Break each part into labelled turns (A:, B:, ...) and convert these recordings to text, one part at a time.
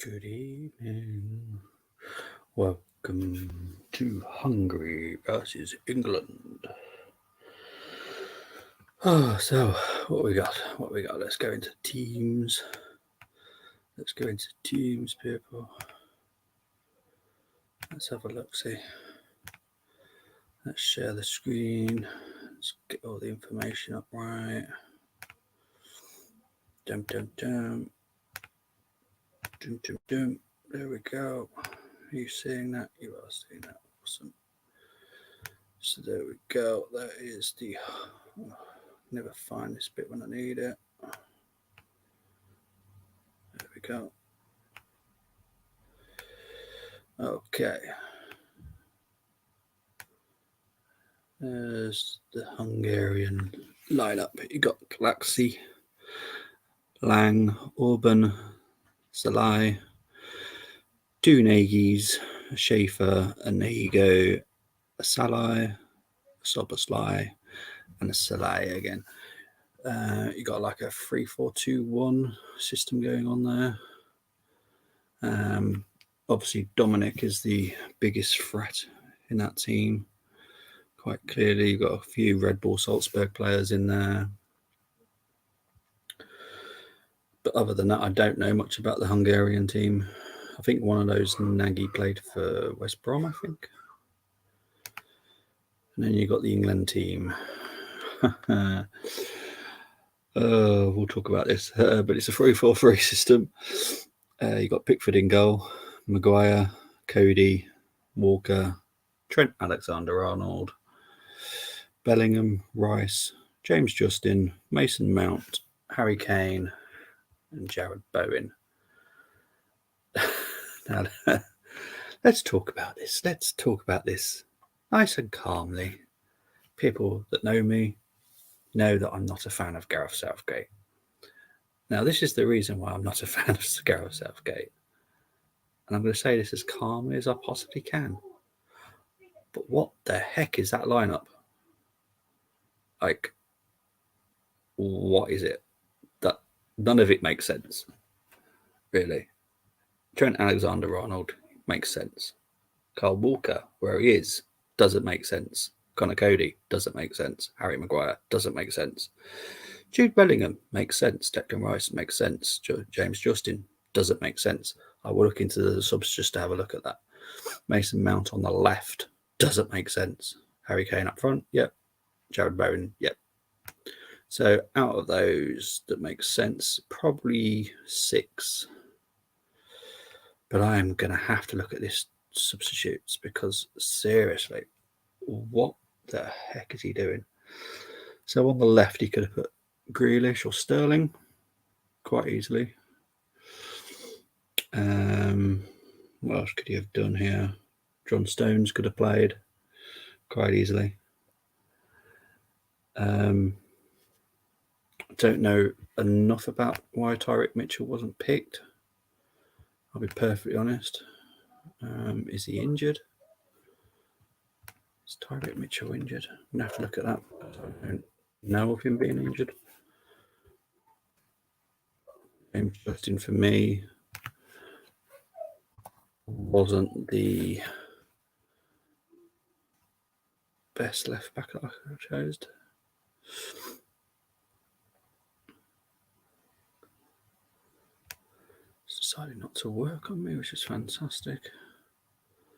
A: Good evening. Welcome to Hungary versus England. So what we got? Let's go into teams. People. Let's have a look. See. Let's share the screen. Let's get all the information up right. Dum. There we go. Are you seeing that? You are seeing that. Awesome. So there we go. That is the. Never find this bit when I need it. There we go. Okay. There's the Hungarian lineup. You got Galaxy, Lang, Orban, Salai, two Nagys, Schaefer, Anigo, Salai, Soboslai, and a Salai again. You got like a 3-4-2-1 system going on there. Obviously, Dominic is the biggest threat in that team. Quite clearly, you've got a few Red Bull Salzburg players in there. But other than that, I don't know much about the Hungarian team. I think one of those Nagy played for West Brom, I think. And then you've got the England team. We'll talk about this. But it's a 3-4-3 system. You've got Pickford in goal, Maguire, Cody, Walker, Trent Alexander-Arnold, Bellingham, Rice, James Justin, Mason Mount, Harry Kane, and Jared Bowen. Now, let's talk about this. Nice and calmly. People that know me know that I'm not a fan of Gareth Southgate. Now, this is the reason why I'm not a fan of Gareth Southgate. And I'm going to say this as calmly as I possibly can. But what the heck is that lineup? Like, what is it? That none of it makes sense. Really. Trent Alexander-Arnold makes sense. Kyle Walker, where he is, doesn't make sense. Connor Cody doesn't make sense. Harry Maguire doesn't make sense. Jude Bellingham makes sense. Declan Rice makes sense. James Justin doesn't make sense. I will look into the subs just to have a look at that. Mason Mount on the left doesn't make sense. Harry Kane up front, yep. Jared Bowen, yep. So out of those that makes sense, probably 6. But I am going to have to look at this substitutes because seriously, what the heck is he doing? So on the left, he could have put Grealish or Sterling quite easily. What else could he have done here? John Stones could have played quite easily. I don't know enough about why Tyrick Mitchell wasn't picked. I'll be perfectly honest. Is he injured? Is Tyrick Mitchell injured? I'm going to have to look at that. I don't know of him being injured. James Justin for me wasn't the best left back I could have chosen. It's decided not to work on me, which is fantastic.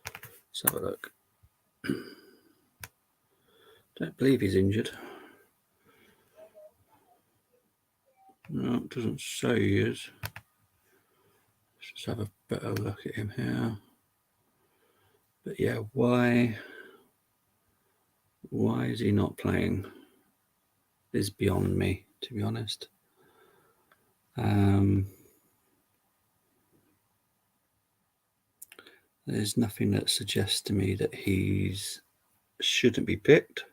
A: Let's have a look. Don't believe he's injured. No, it doesn't say he is. Let's just have a better look at him here. But yeah, why is he not playing is beyond me, to be honest. There's nothing that suggests to me that he's shouldn't be picked.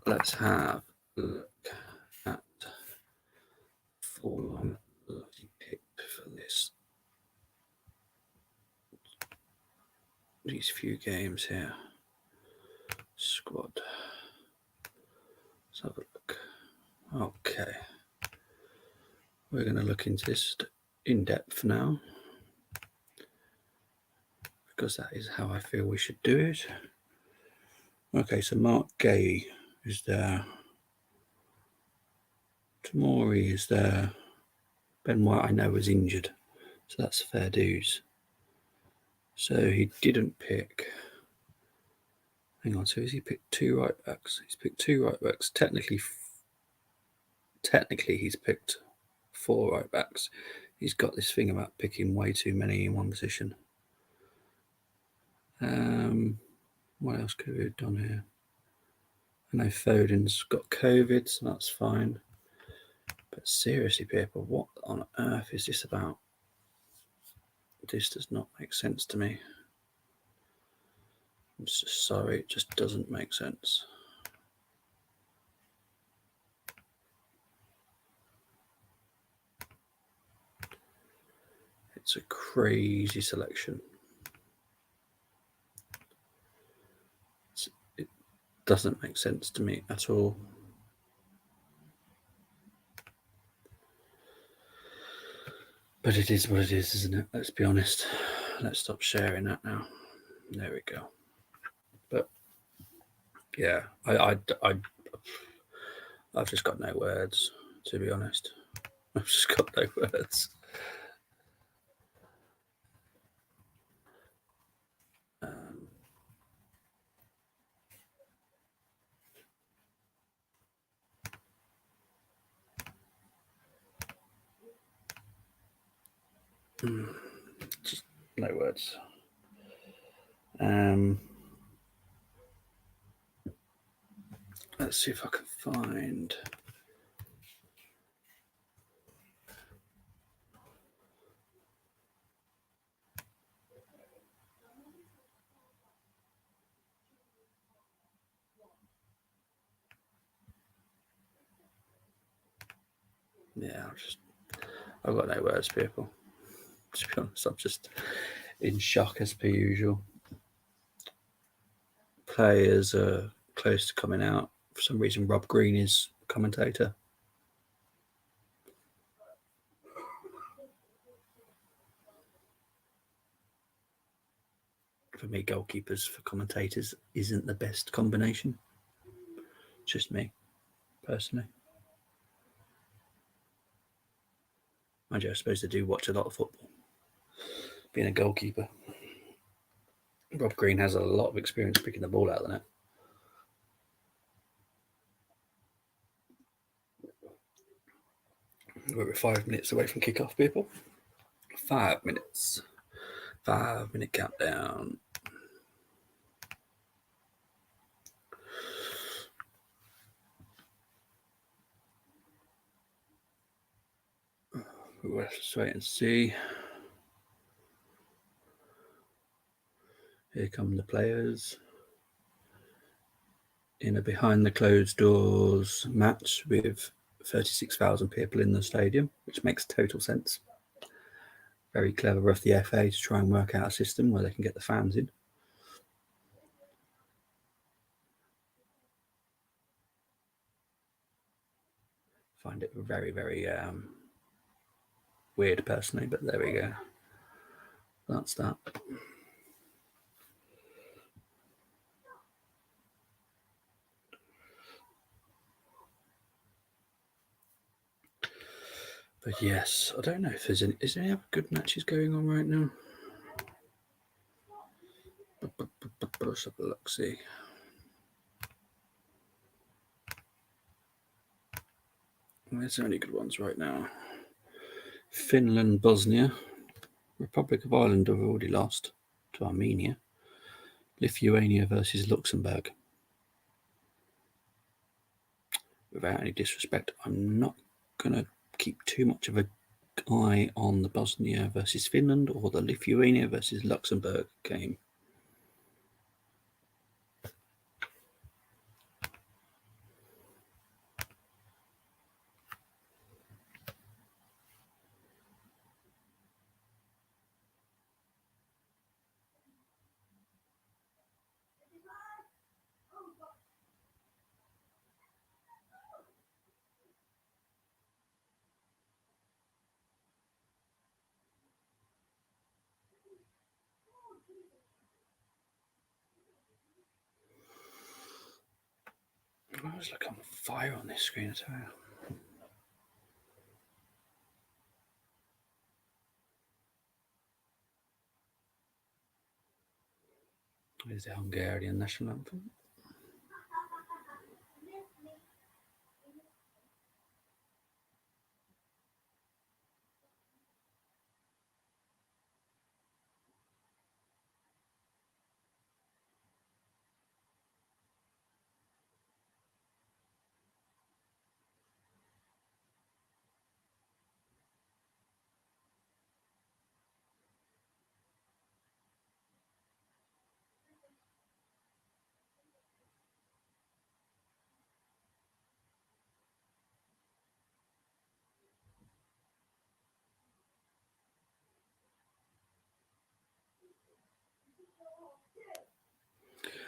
A: Let's have a look at form picked for these few games here. Squad. Let's have a look. Okay. we're going to look into this in depth now, because that is how I feel we should do it. Okay, so Mark Gay is there. Tamori is there. Ben White, I know, was injured, so that's fair dues. So he didn't pick. Hang on, so has he picked 2 right backs? He's picked 2 right backs. Technically, he's picked 4 right backs. He's got this thing about picking way too many in one position. What else could we have done here? I know Foden's got COVID, so that's fine. But seriously, people, what on earth is this about? This does not make sense to me. I'm just sorry, it just doesn't make sense. It's a crazy selection. It doesn't make sense to me at all. But it is what it is, isn't it? Let's be honest. Let's stop sharing that now. There we go. But yeah, I've just got no words, to be honest. I've just got no words. Just no words. Let's see if I can find. Yeah, I've got no words, people. To be honest, I'm just in shock as per usual. Players are close to coming out. For some reason, Rob Green is commentator. For me, goalkeepers for commentators isn't the best combination. Just me, personally. Mind you, I suppose I do watch a lot of football. Being a goalkeeper, Rob Green has a lot of experience picking the ball out of the net. We're 5 minutes away from kick-off, people. 5 minutes. 5-minute countdown. Let's wait and see. Here come the players in a behind the closed doors match with 36,000 people in the stadium, which makes total sense. Very clever of the FA to try and work out a system where they can get the fans in. Find it very, very weird personally, but there we go. That's that. But yes, I don't know if is there any other good matches going on right now? Let's have a look, see. There's only good ones right now. Finland, Bosnia. Republic of Ireland have already lost to Armenia. Lithuania versus Luxembourg. Without any disrespect, I'm not going to keep too much of an eye on the Bosnia versus Finland or the Lithuania versus Luxembourg game. It's like on fire on this screen as well. Here's the Hungarian national anthem.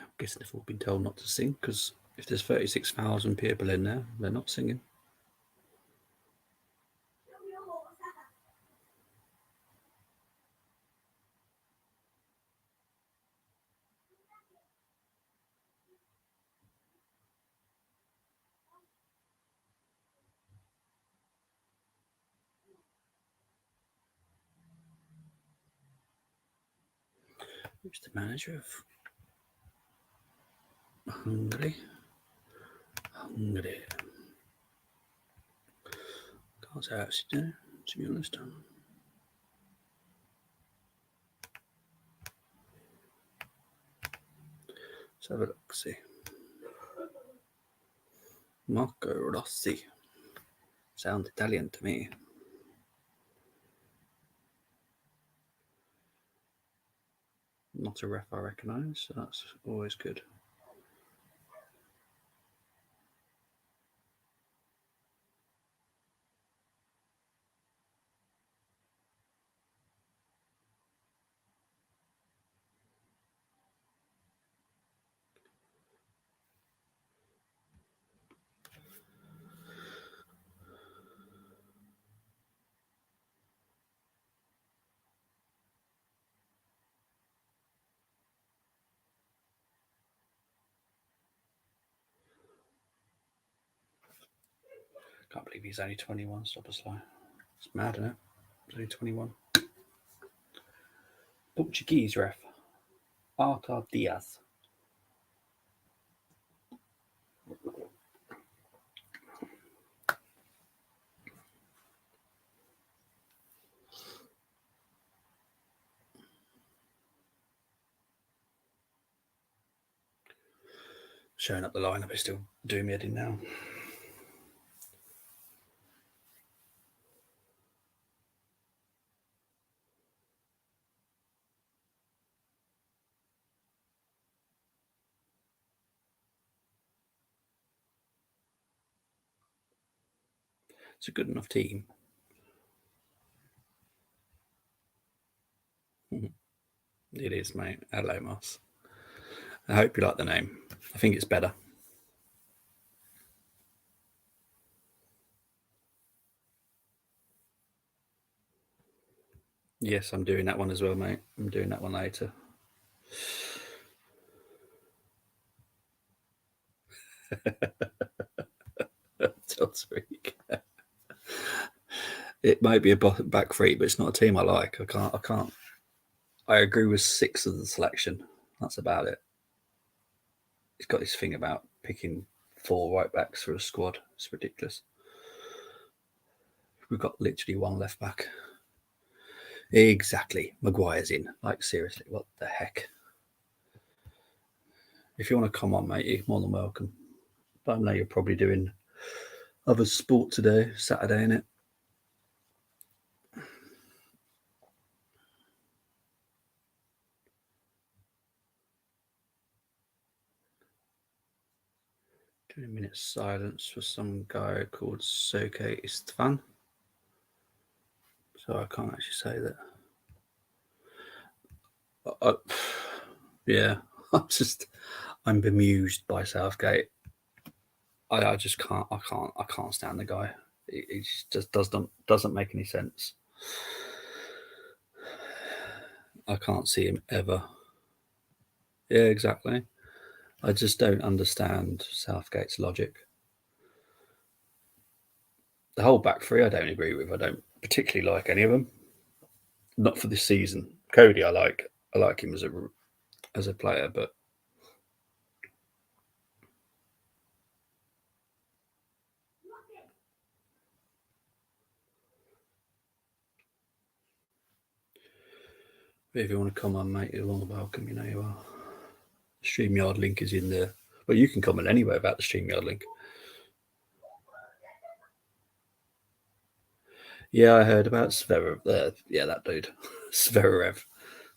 A: I guess they've all been told not to sing, because if there's 36,000 people in there, they're not singing. Who's the manager of Hungary? Hungary. Can't say I actually do, to be honest. Let's have a look, see. Marco Rossi. Sounds Italian to me. Not a ref I recognise, so that's always good. Can't believe he's only 21, stop a slide. It's mad, isn't it? He's only 21. Portuguese ref. Arthur Diaz. Showing up the lineup is still doing me head in now. It's a good enough team. It is, mate. Hello, Moss. I hope you like the name. I think it's better. Yes, I'm doing that one as well, mate. I'm doing that one later. It might be a back three, but it's not a team I like. I can't. I agree with 6 of the selection. That's about it. He's got this thing about picking 4 right backs for a squad. It's ridiculous. We've got literally 1 left back. Exactly. Maguire's in. Like, seriously, what the heck? If you want to come on, mate, you're more than welcome. But I know you're probably doing other sport today, Saturday, innit? Doing a minute's silence for some guy called Soke Istvan. So I can't actually say that. Yeah, I'm bemused by Southgate. I just can't. I can't stand the guy. It just doesn't make any sense. I can't see him ever. Yeah, exactly. I just don't understand Southgate's logic. The whole back three, I don't agree with. I don't particularly like any of them. Not for this season. Cody, I like. I like him as a player, but if you want to come on, mate, you're all welcome. You know you are. StreamYard link is in there, but you can comment anywhere about the StreamYard link. Yeah, I heard about Zverev. Yeah, that dude, Zverev,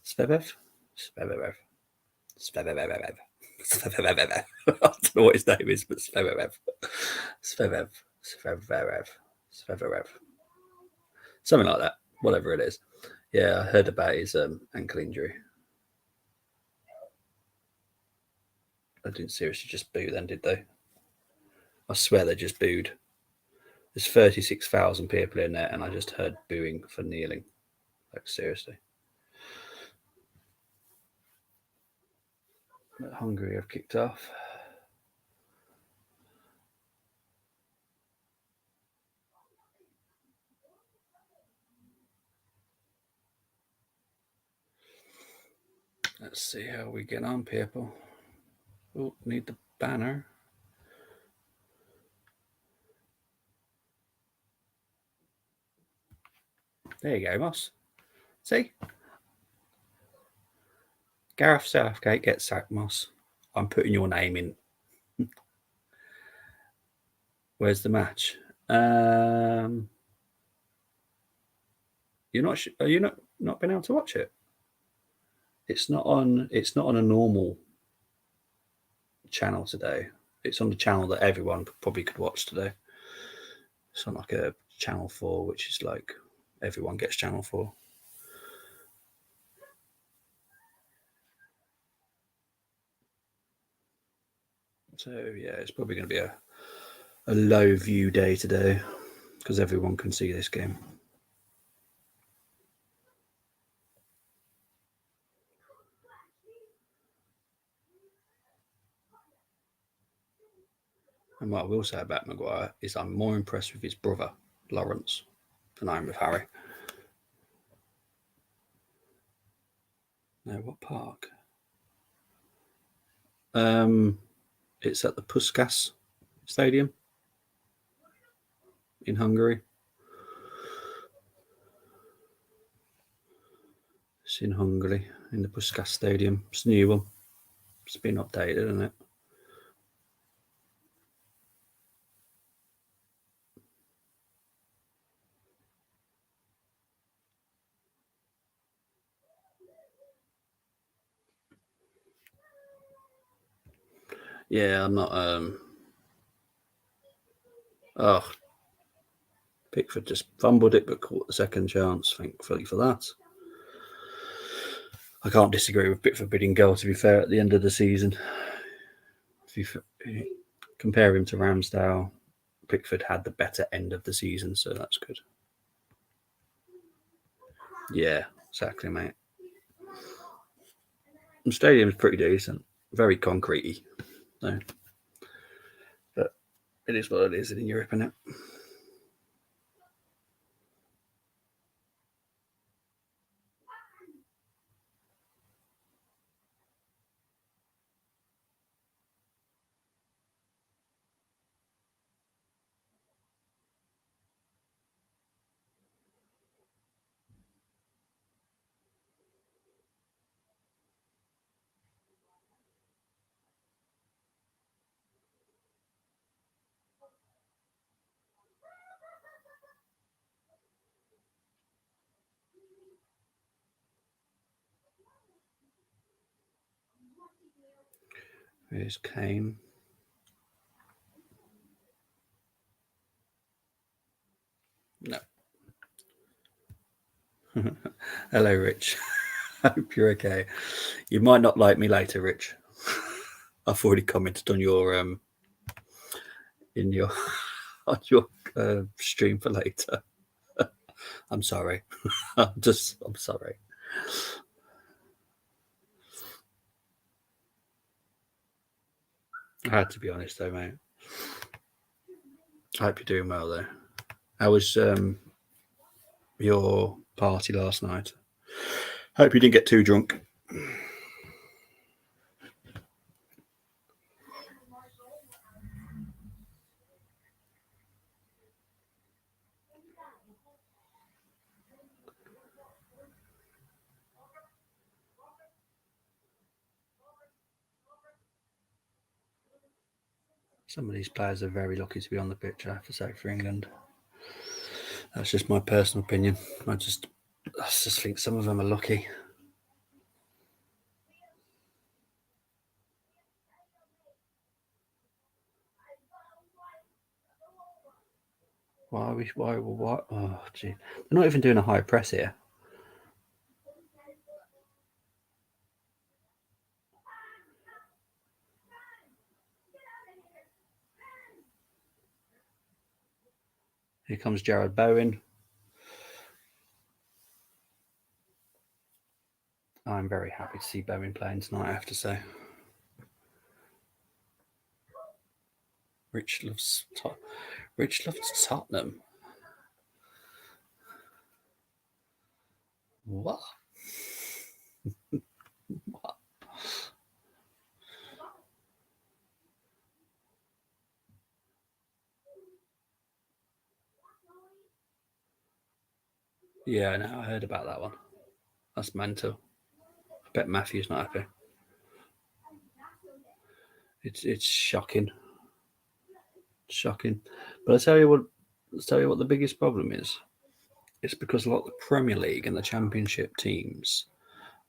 A: Zverev, Zverev, Zverev. Zverev. I don't know what his name is, but Zverev, Zverev, Zverev, Zverev, something like that. Whatever it is. Yeah, I heard about his ankle injury. I didn't seriously just boo then, did they? I swear they just booed. There's 36,000 people in there, and I just heard booing for kneeling. Like, seriously. But Hungary have kicked off. Let's see how we get on, people. Oh, need the banner. There you go, Moss. See? Gareth Southgate gets sacked, Moss. I'm putting your name in. Where's the match? You're not. Are you not been able to watch it? It's not on. It's not on a normal channel today. It's on the channel that everyone probably could watch today. It's on like a channel 4, which is like everyone gets channel 4. So yeah, it's probably going to be a low view day today because everyone can see this game. And what I will say about Maguire is I'm more impressed with his brother, Lawrence, than I am with Harry. No, what park? It's at the Puskás Stadium in Hungary. It's in Hungary, in the Puskás Stadium. It's a new one. It's been updated, isn't it? Yeah, I'm not. Oh, Pickford just fumbled it, but caught the second chance. Thankfully for that. I can't disagree with Pickford bidding goal. To be fair, at the end of the season, if you compare him to Ramsdale, Pickford had the better end of the season, so that's good. Yeah, exactly, mate. The stadium's pretty decent, very concretey, so. But it is what it is in Europe, isn't it? Here's Kane. No. Hello, Rich. Hope you're okay. You might not like me later, Rich. I've already commented on your in your on your stream for later. I'm sorry. I'm sorry. I had to be honest though, mate. I hope you're doing well though. How was your party last night? Hope you didn't get too drunk. Some of these players are very lucky to be on the pitch, I have to say, for England. That's just my personal opinion. I just think some of them are lucky. Why? Why? Oh, gee. They're not even doing a high press here. Here comes Jared Bowen. I'm very happy to see Bowen playing tonight, I have to say. Rich loves Tottenham. What? What? Yeah, no, I heard about that one. That's mental. I bet Matthew's not happy. It's shocking. Shocking. But I'll tell you what the biggest problem is. It's because a lot of the Premier League and the Championship teams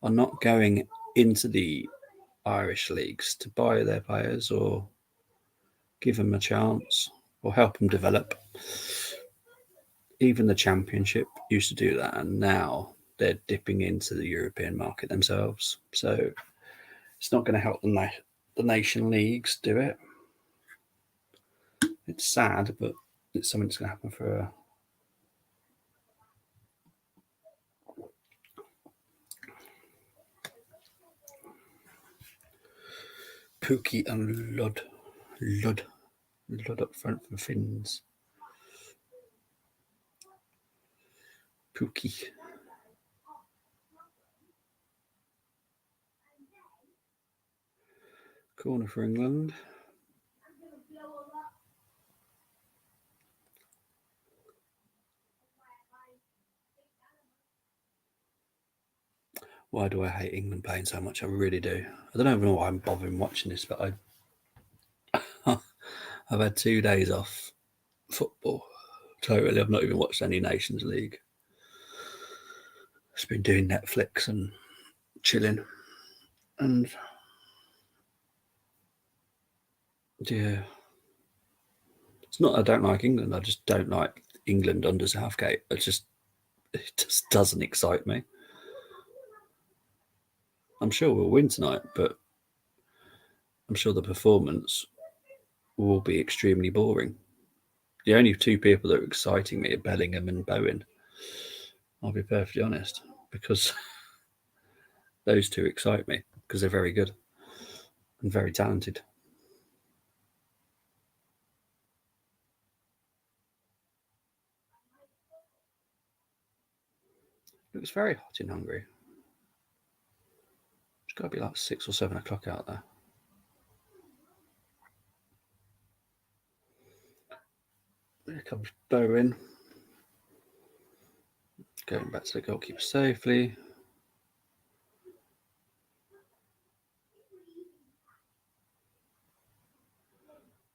A: are not going into the Irish leagues to buy their players or give them a chance or help them develop. Even the Championship used to do that, and now they're dipping into the European market themselves. So it's not going to help the nation leagues do it. It's sad, but it's something that's going to happen for. Pookie and Lud up front for Finns. Pookie. Corner for England. Why do I hate England playing so much? I really do. I don't even know why I'm bothering watching this, but I've had 2 days off football. Totally, I've not even watched any Nations League. Just been doing Netflix and chilling, and yeah, it's not I don't like England. I just don't like England under Southgate. It just doesn't excite me. I'm sure we'll win tonight, but I'm sure the performance will be extremely boring. The only two people that are exciting me are Bellingham and Bowen. I'll be perfectly honest, because those two excite me because they're very good and very talented. It was very hot in Hungary. It's got to be like 6 or 7 o'clock out there. Here comes Bowen. Going back to the goalkeeper safely.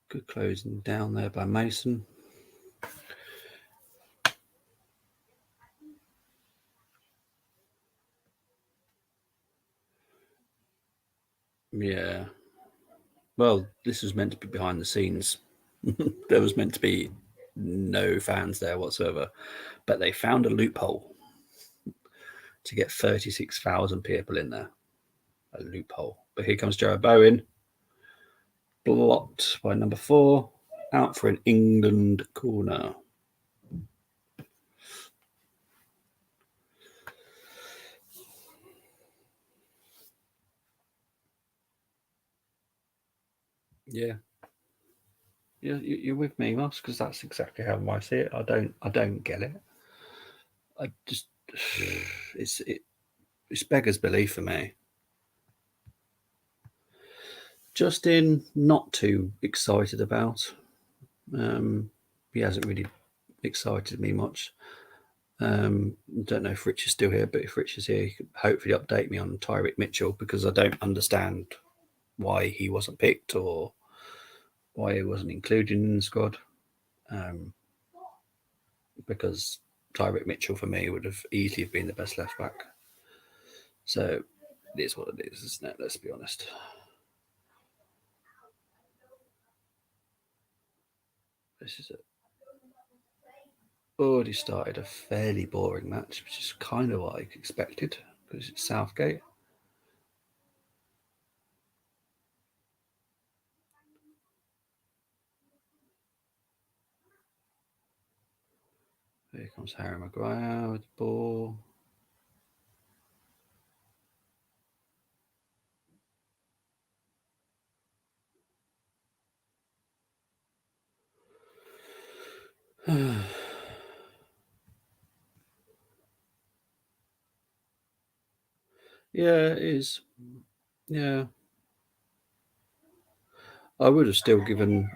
A: Good closing down there by Mason. Yeah. Well, this was meant to be behind the scenes. There was meant to be no fans there whatsoever. But they found a loophole to get 36,000 people in there. A loophole. But here comes Jared Bowen. Blocked by number 4. Out for an England corner. Yeah. You're with me, Moss, because that's exactly how I see it. I don't get it. I just it's beggars belief for me. Justin, not too excited about. He hasn't really excited me much. Don't know if Rich is still here, but if Rich is here, he could hopefully update me on Tyreek Mitchell, because I don't understand why he wasn't picked or why he wasn't included in the squad. Because Tyreek Mitchell for me would have easily been the best left back. So it is what it is, isn't it? Let's be honest. This is already started a fairly boring match, which is kind of what I expected because it's Southgate. Here comes Harry Maguire with the ball. Yeah, it is. Yeah, I would have still given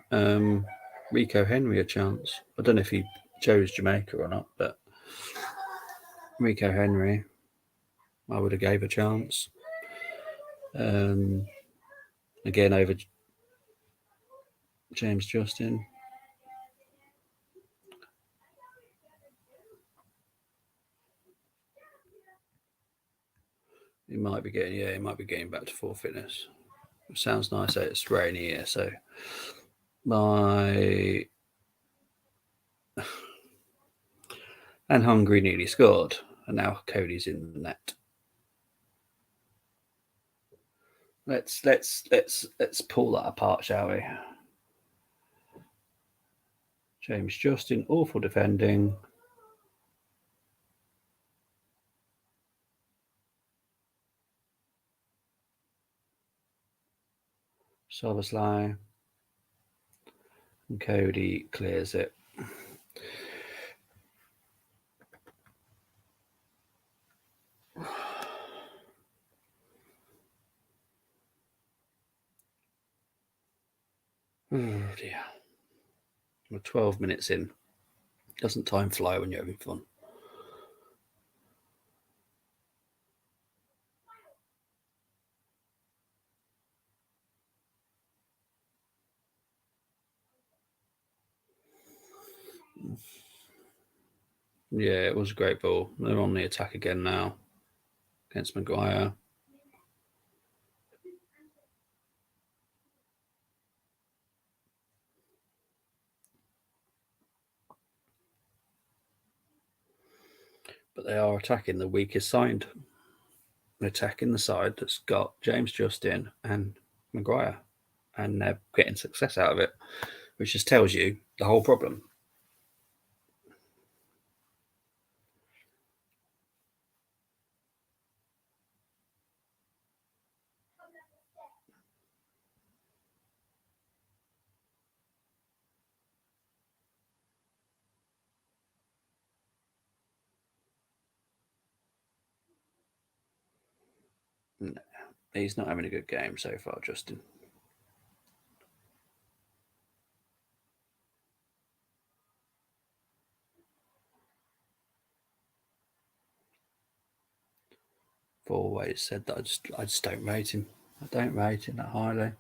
A: Rico Henry a chance. I don't know if he chose Jamaica or not, but Rico Henry, I would have gave a chance. Again, over James Justin. He might be getting back to full fitness. It sounds nice that it's rainy here, so my and Hungary nearly scored, and now Cody's in the net. Let's pull that apart, shall we? James Justin, awful defending. Soboslai and Cody clears it. Oh dear. We're 12 minutes in. Doesn't time fly when you're having fun? Yeah, it was a great ball. They're on the attack again now against Maguire. But they are attacking the weakest side. They're attacking the side that's got James Justin and Maguire, and they're getting success out of it, which just tells you the whole problem. No, he's not having a good game so far, Justin. I've always said that I just don't rate him. I don't rate him that highly.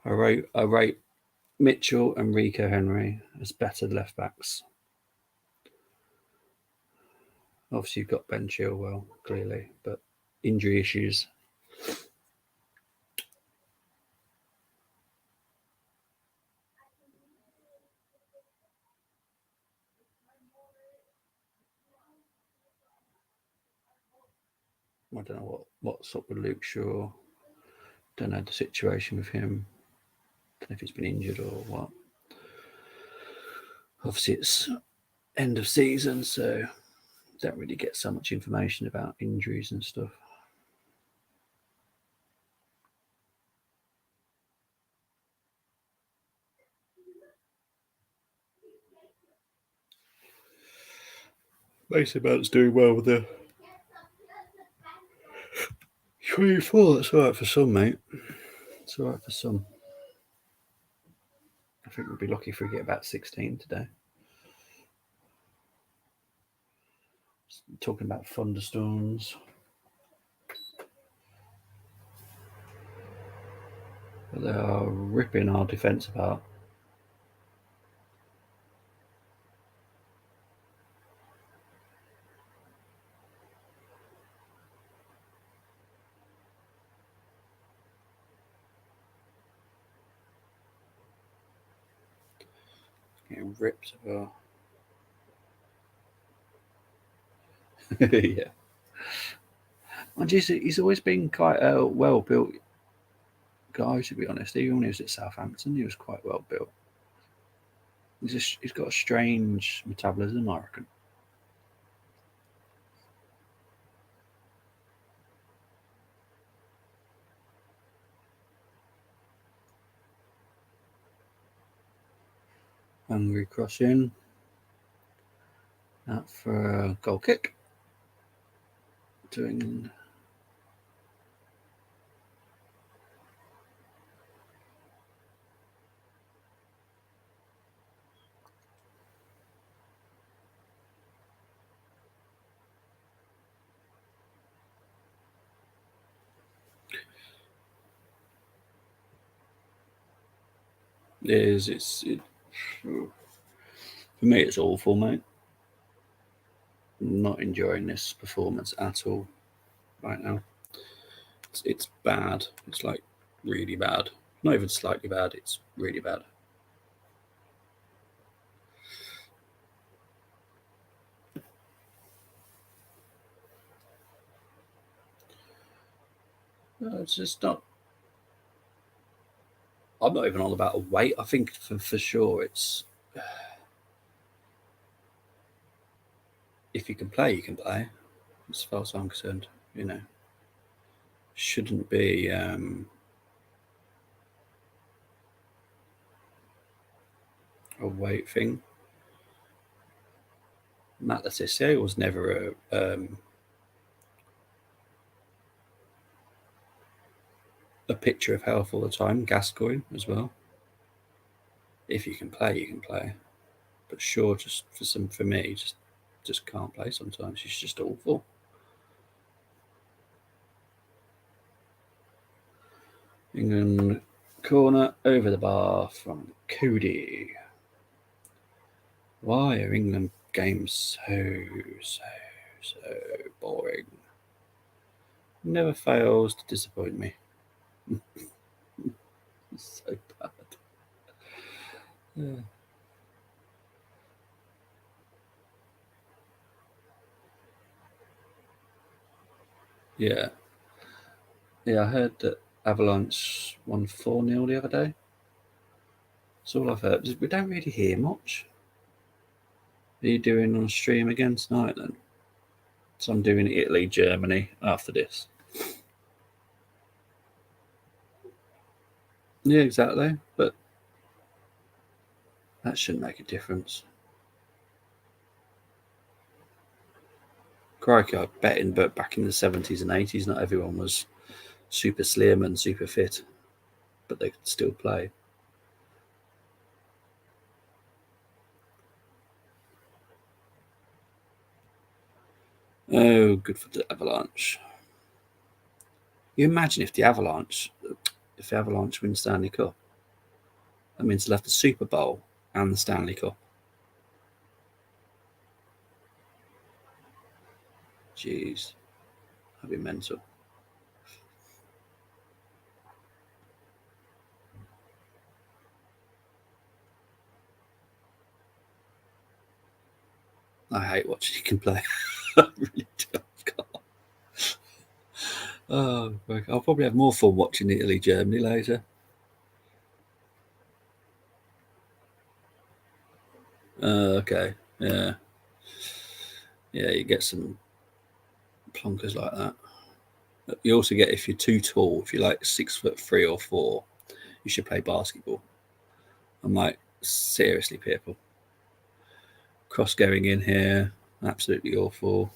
A: I rate Mitchell and Rico Henry as better left backs. Obviously, you've got Ben Chilwell, clearly, but injury issues. I don't know what's up with Luke Shaw. Don't know the situation with him. Don't know if he's been injured or what. Obviously, it's end of season, so don't really get so much information about injuries and stuff. Mason Mount's doing well with the 24. That's all right for some, mate. It's all right for some. I think we'll be lucky if we get about 16 today. Talking about thunderstorms. But they are ripping our defence apart. Getting ripped apart. Yeah. And he's always been quite a well-built guy, to be honest. Even when he was at Southampton, he was quite well built. He's got a strange metabolism, I reckon. Hungary crossing. Out for a goal kick. Doing. For me, it's awful, mate. I'm not enjoying this performance at all right now. It's bad. It's like really bad. Not even slightly bad. It's really bad. It's just not. I'm not even on about a weight. I think for sure it's. If you can play, you can play. As far as I'm concerned, shouldn't be a weight thing. Matt Letizia was never a picture of health all the time. Gascoigne as well. If you can play, you can play. But sure, just for me, just can't play sometimes. He's just awful. England corner over the bar from Cody. Why are England games so boring? Never fails to disappoint me. It's so bad. Yeah. Yeah. Yeah, I heard that Avalanche won 4-0 the other day. That's all I've heard. We don't really hear much. Are you doing on a stream again tonight then? So I'm doing Italy, Germany after this. Yeah, exactly. But that shouldn't make a difference. Crikey, I bet in, but back in the 70s and 80s, not everyone was super slim and super fit, but they could still play. Oh, good for the Avalanche. You imagine if the Avalanche win Stanley Cup, that means they'll have the Super Bowl and the Stanley Cup. Jeez, that'd be mental. I hate watching you can play. I really do. Oh, I'll probably have more fun watching Italy, Germany later. Okay, yeah, you get some plonkers like that. You also get, if you're too tall, if you're like 6'3" or 4, you should play basketball. I'm like, seriously, people. Cross going in here. Absolutely awful.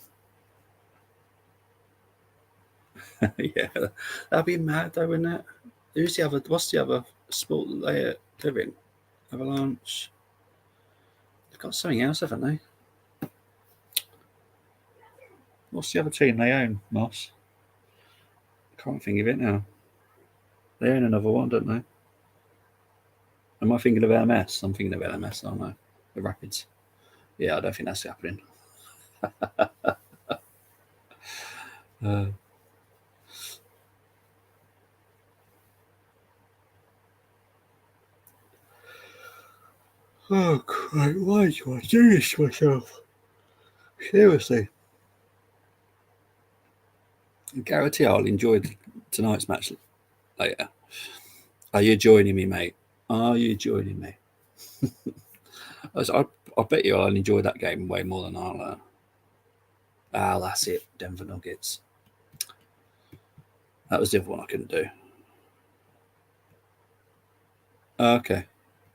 A: Yeah, that'd be mad though, wouldn't it? Who's the other? What's the other sport that they're in? Avalanche. They've got something else, haven't they? What's the other team they own, Moss? Can't think of it now. They own another one, don't they? Am I thinking of LMS? I'm thinking of LMS, aren't I? The Rapids. Yeah, I don't think that's happening. Uh, oh, Christ, why do I do this to myself? Seriously. I guarantee I'll enjoy tonight's match later. Are you joining me, mate? Are you joining me? I bet you I'll enjoy that game way more than I'll. That's it. Denver Nuggets. That was the other one I couldn't do. Okay.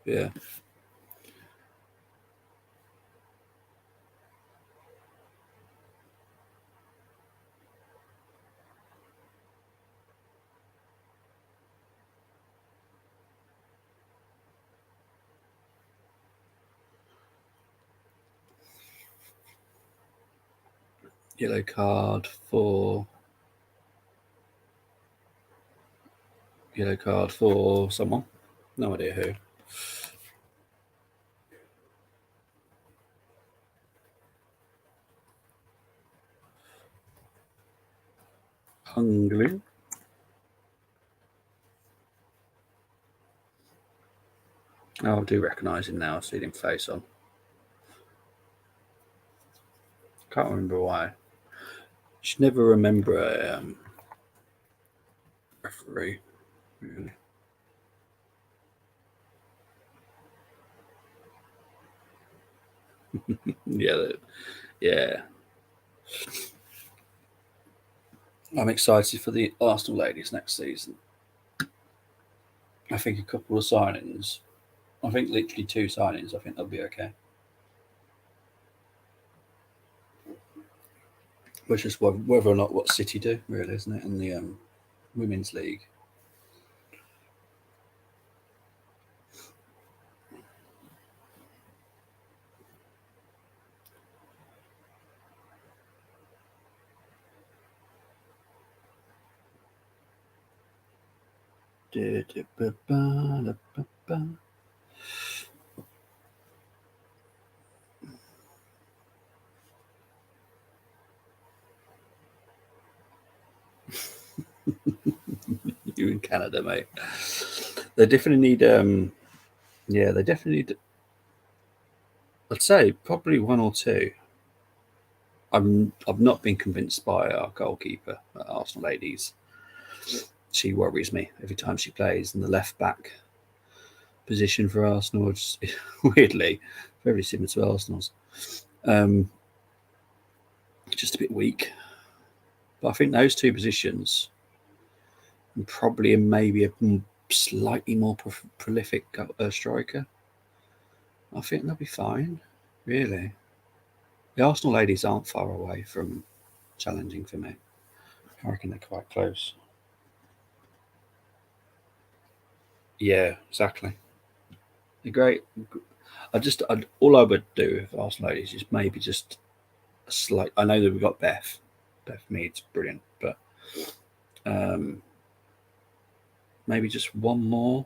A: Yeah. Yellow card for. Yellow card for someone. No idea who. Hungary. Oh, I do recognise him now. I've seen him face on. Can't remember why. Should never remember a referee. Really. Yeah, yeah. I'm excited for the Arsenal ladies next season. I think a couple of signings. I think literally 2 signings. I think they'll be okay. But just whether or not what City do, really, isn't it? In the Women's League. You in Canada, mate. They definitely need. Yeah, they definitely need. I'd say probably 1 or 2. I've not been convinced by our goalkeeper at Arsenal ladies. She worries me every time she plays in the left back position for Arsenal. Just, weirdly, very similar to Arsenal's. Um, just a bit weak. But I think those 2 positions, and probably maybe a slightly more prolific striker, I think they'll be fine. Really, the Arsenal ladies aren't far away from challenging for me. I reckon they're quite close. Yeah, exactly. They're great. All I would do if Arsenal ladies is maybe just a slight. I know that we've got Beth. Beth Mead's brilliant, but maybe just one more.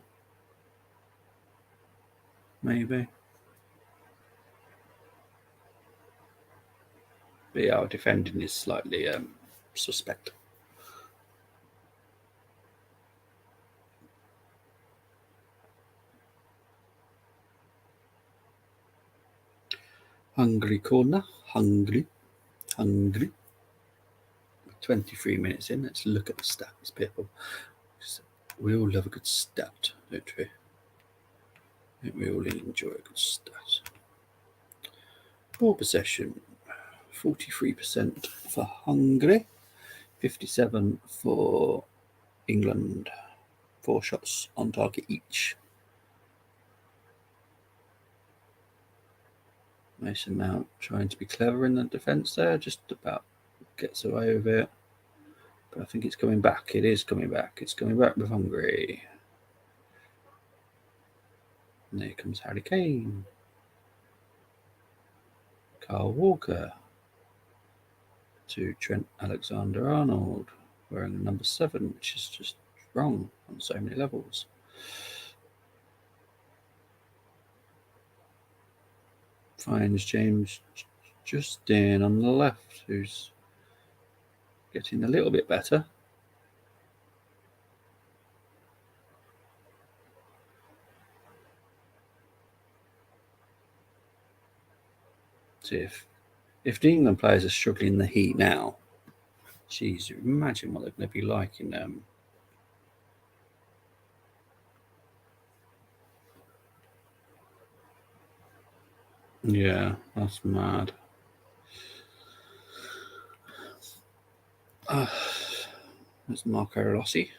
A: Maybe. But yeah, our defending is slightly suspect. Hungary corner. Hungary. 23 minutes in. Let's look at the stats, people. We all love a good stat, don't we? We all enjoy a good stat. Ball possession 43% for Hungary, 57 for England. 4 shots on target each. Mason Mount trying to be clever in the defence there, just about gets away with it. But I think it's coming back. It is coming back. It's coming back with Hungary. And there comes Harry Kane. Carl Walker to Trent Alexander-Arnold, wearing number 7, which is just wrong on so many levels. Finds James Justin on the left, who's getting a little bit better. See if the England players are struggling in the heat now, geez, imagine what they're going to be like in yeah, that's mad. There's Marco Rossi.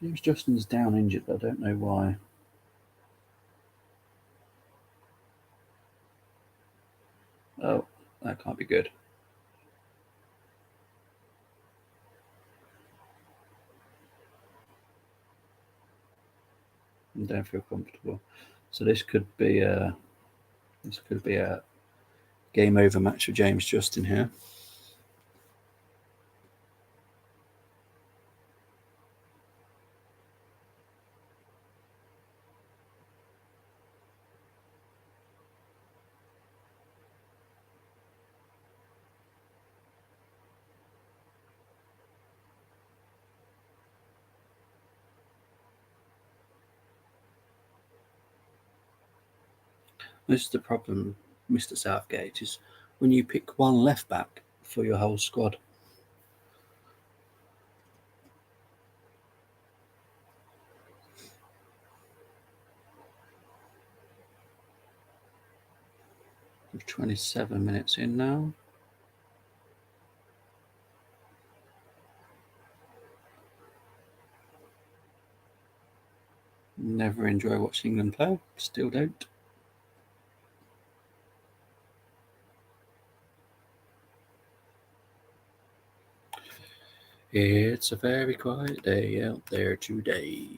A: James Justin's down injured, but I don't know why. Oh, that can't be good. I don't feel comfortable. So this could be a game over match for James Justin here. This is the problem, Mr. Southgate, is when you pick one left back for your whole squad. We're 27 minutes in now. Never enjoy watching England play. Still don't. It's a very quiet day out there today.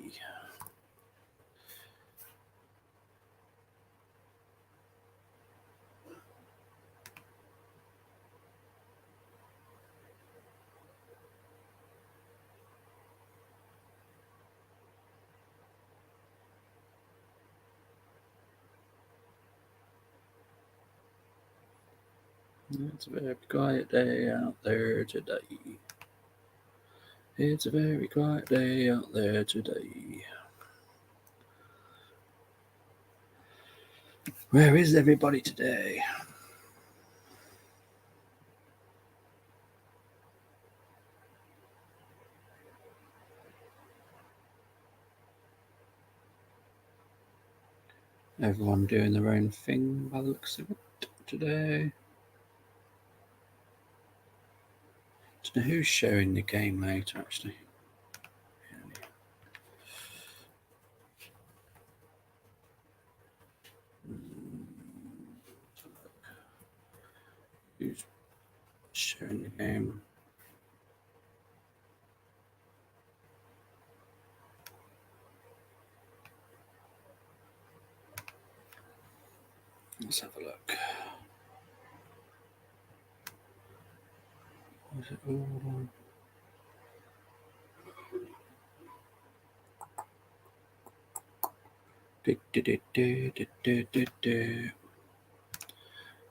A: It's a very quiet day out there today. It's a very quiet day out there today. Where is everybody today? Everyone doing their own thing by the looks of it today. Don't know who's sharing the game later, actually. Who's sharing the game? Let's have a look. Was it all?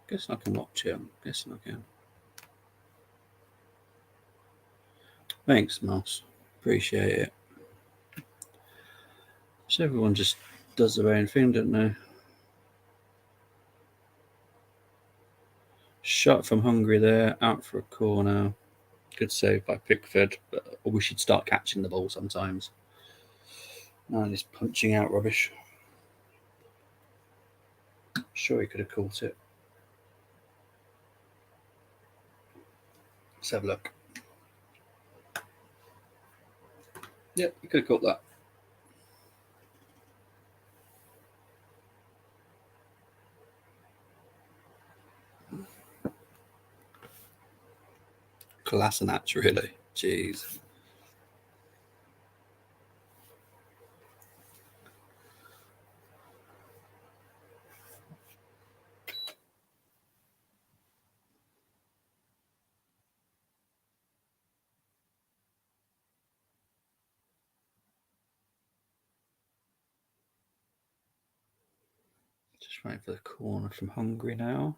A: Guess I can watch it. Guessing I can. Thanks, Moss. Appreciate it. So everyone just does their own thing, don't they? Shot from Hungary there, out for a corner. Good save by Pickford, but we should start catching the ball sometimes. No, this punching out rubbish. Sure, he could have caught it. Let's have a look. Yep, he could have caught that. Kolasinac, really. Jeez. Just waiting for the corner from Hungary now.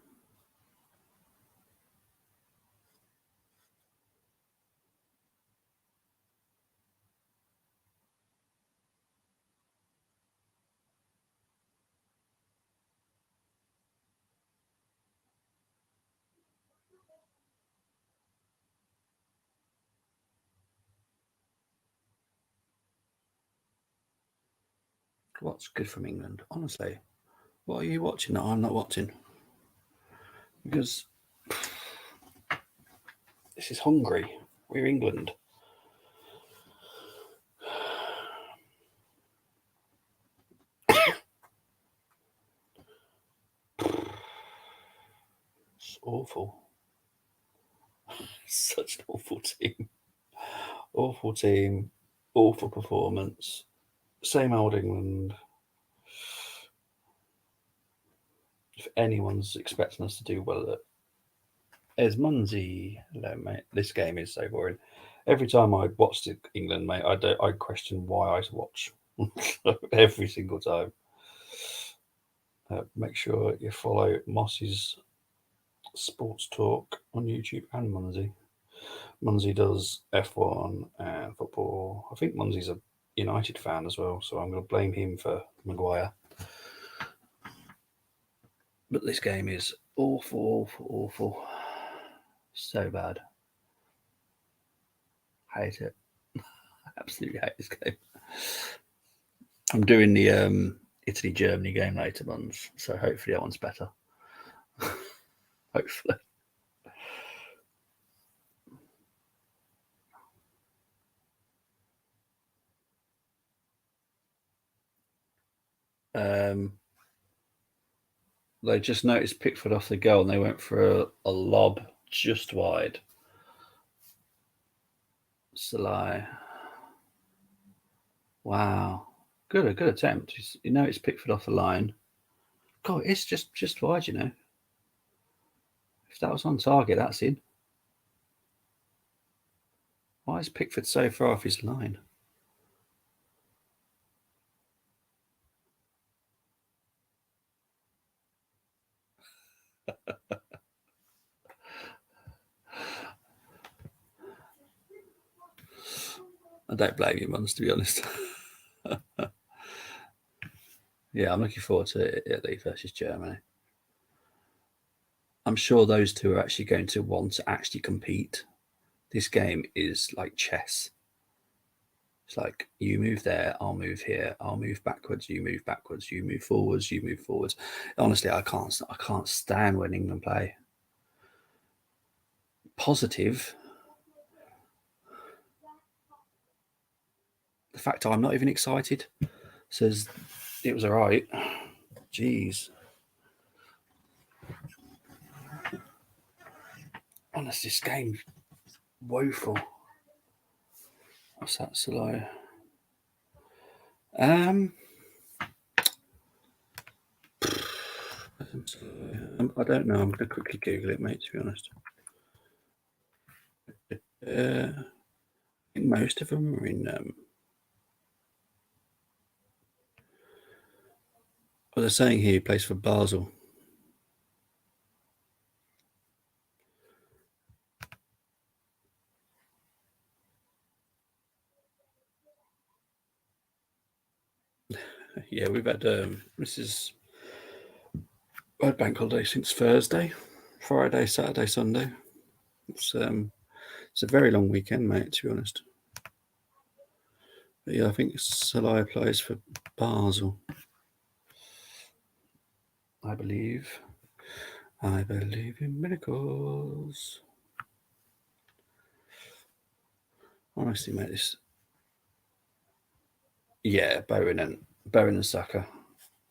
A: What's good from England? Honestly, what are you watching that I'm not watching? Because this is Hungary. We're England. It's awful. Such an awful team. Awful team. Awful performance. Same old England. If anyone's expecting us to do well at there's Munzie. Hello, mate. This game is so boring. Every time I watch England, mate, I question why I watch every single time. Make sure you follow Moss's Sports Talk on YouTube and Munzie. Munzie does F1 and football. I think Munzie's a United fan as well, so I'm going to blame him for Maguire. But this game is awful, awful, awful. So bad. Hate it. Absolutely hate this game. I'm doing the Italy-Germany game later months, so hopefully that one's better. Hopefully. They just noticed Pickford off the goal and they went for a lob just wide. Salai. Wow. Good attempt. You know it's Pickford off the line. God, it's just wide, you know. If that was on target, that's in. Why is Pickford so far off his line? I don't blame you, Muns, to be honest. Yeah, I'm looking forward to Italy versus Germany. I'm sure those two are actually going to want to actually compete. This game is like chess. It's like you move there, I'll move here, I'll move backwards, you move backwards, you move forwards, you move forwards. Honestly, I can't stand when England play. Positive, the fact I'm not even excited says it was all right. Jeez. Honestly, this game's woeful. What's that, Salaya? I don't know. I'm going to quickly Google it, mate, to be honest. I think most of them are in. Well, they're saying here he plays for Basel. Yeah, we've had this is I had bank holiday since Thursday, Friday, Saturday, Sunday. It's a very long weekend, mate. To be honest. But yeah, I think Salai plays for Basel. I believe. I believe in miracles. Honestly, mate, this. Yeah, Bowen and Saka.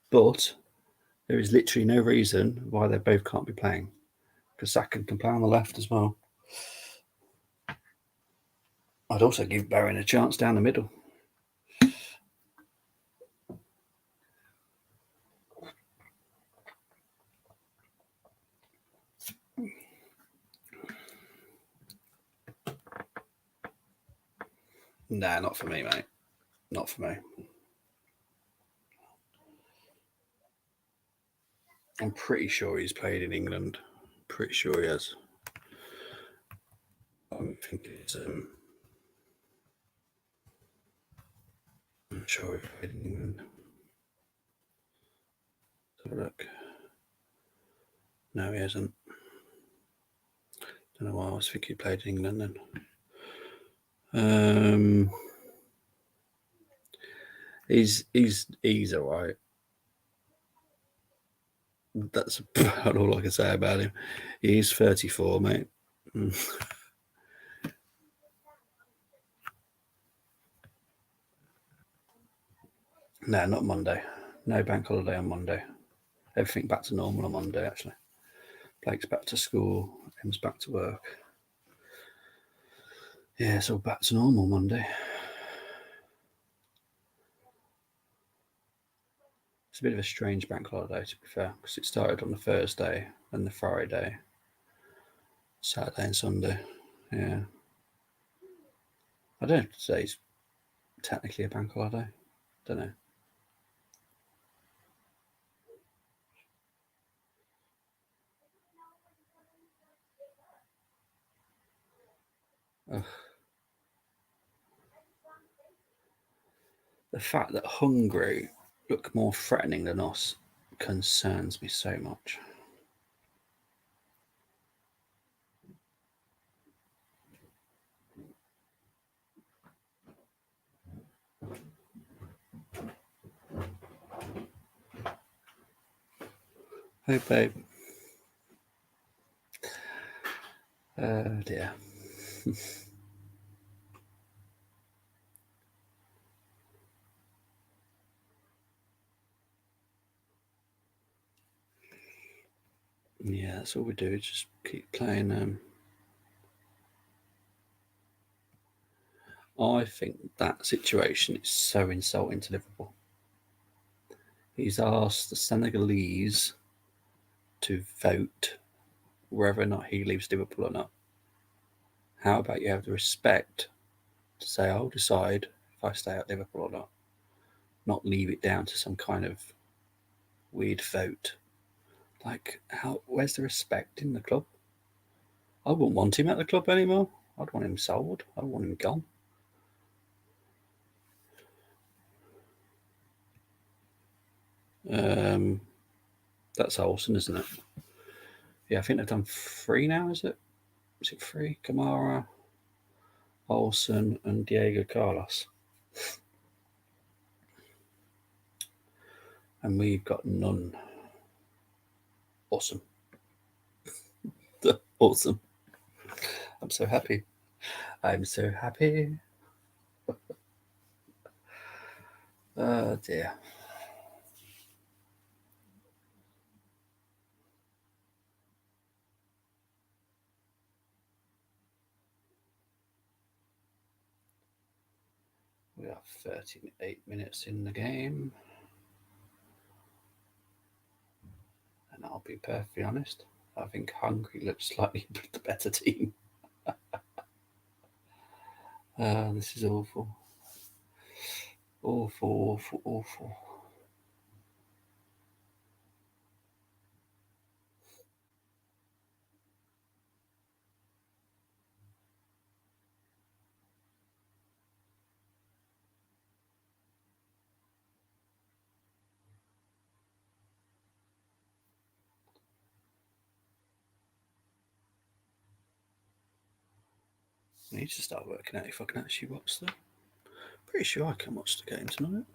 A: But there is literally no reason why they both can't be playing. Because Saka can play on the left as well. I'd also give Bowen a chance down the middle. Nah, not for me, mate. Not for me. I'm pretty sure he's played in England. Pretty sure he has. I think it's. I'm sure he played in England. Let's have a look. No, he hasn't. Don't know why I was thinking he played in England then. He's alright. That's about all I can say about him. He's 34, mate. No, not Monday. No bank holiday on Monday. Everything back to normal on Monday, actually. Blake's back to school. Em's back to work. Yeah, it's all back to normal Monday. It's a bit of a strange bank holiday, to be fair, because it started on the Thursday and the Friday, Saturday and Sunday. Yeah. I don't know if today's technically a bank holiday. Don't know. Ugh. The fact that Hungary look more threatening than us concerns me so much. Hey, babe. Dear. Yeah, that's all we do. Just keep playing. I think that situation is so insulting to Liverpool. He's asked the Senegalese to vote whether or not he leaves Liverpool or not. How about you have the respect to say, I'll decide if I stay at Liverpool or not leave it down to some kind of weird vote. Like, where's the respect in the club? I wouldn't want him at the club anymore. I'd want him sold. I want him gone. That's Olsen, isn't it? Yeah, I think they've done 3 now, is it? Is it 3? Kamara, Olsen, and Diego Carlos. And we've got none. Awesome. Awesome. I'm so happy. I'm so happy. Oh dear. We are 38 minutes in the game. And I'll be perfectly honest, I think Hungary looks slightly the better team. This is awful. Awful, awful, awful. I need to start working out if I can actually watch them. Pretty sure I can watch the game tonight.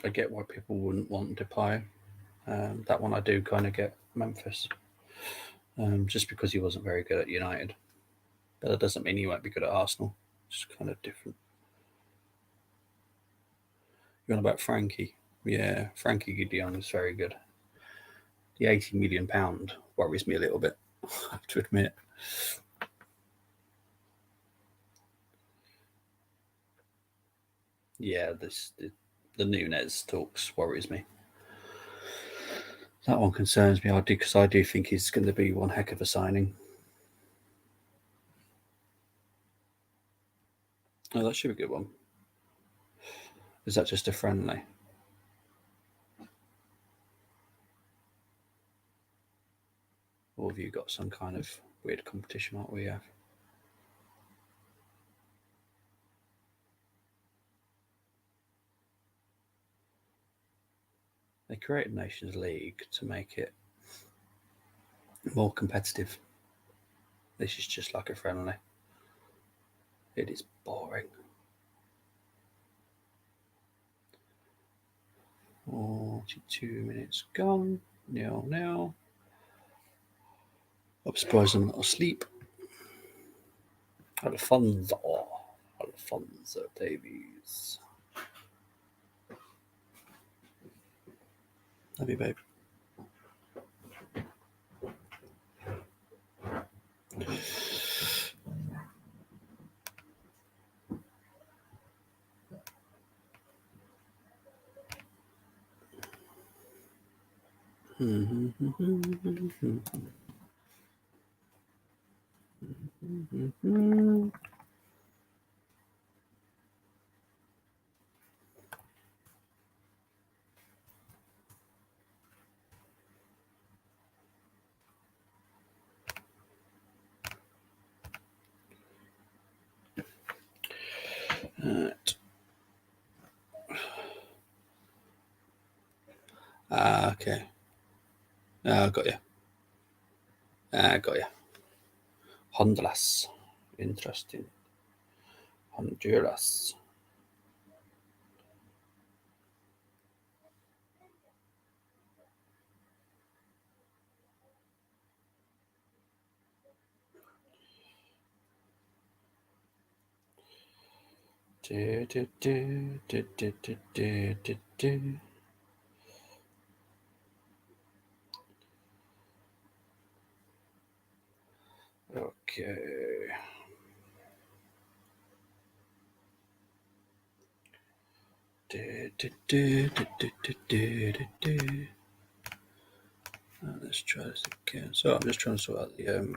A: I get why people wouldn't want Depay. That one I do kind of get Memphis, just because he wasn't very good at United. But that doesn't mean he won't be good at Arsenal. It's kind of different. You're on about Frankie. Yeah, Frankie Gideon is very good. The £80 million worries me a little bit, I have to admit. Yeah, the Nunez talks worries me. That one concerns me. Because I do think he's going to be one heck of a signing. Oh, that should be a good one. Is that just a friendly? Or have you got some kind of weird competition like we have? They created Nations League to make it more competitive. This is just like a friendly. It is boring. 42 minutes gone. Now. I'm surprised I'm not asleep. Alfonso Davies. Love you, babe. Right. Okay. Got you. Got you. Honduras. Interesting. Honduras. Okay. Let's try this again. So I'm just trying to sort out the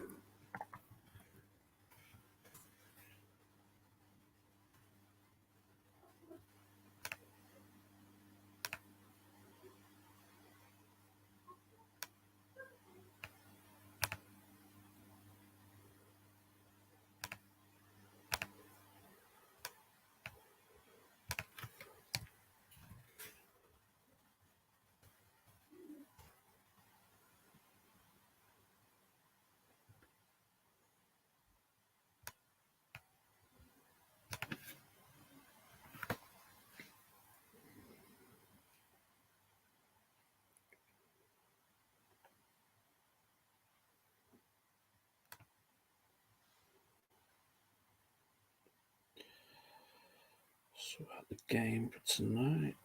A: sort out the game for tonight.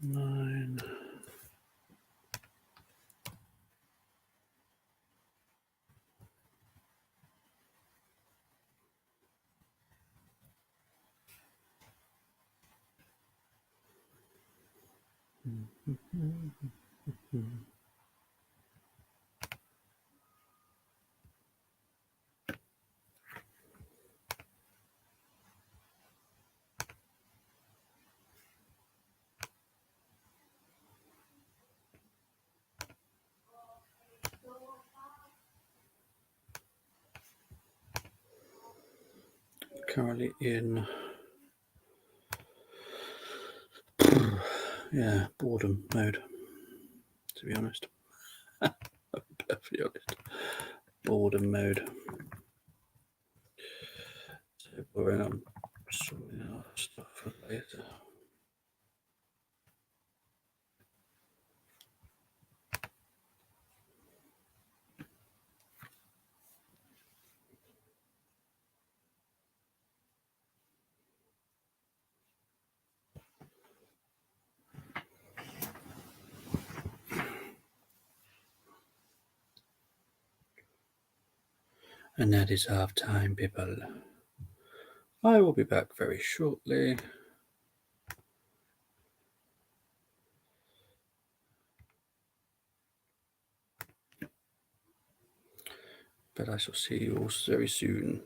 A: 9. currently in boredom mode, to be honest. Perfectly honest. Boredom mode. So we're sorting out stuff for later. And that is half time, people. I will be back very shortly. But I shall see you all very soon.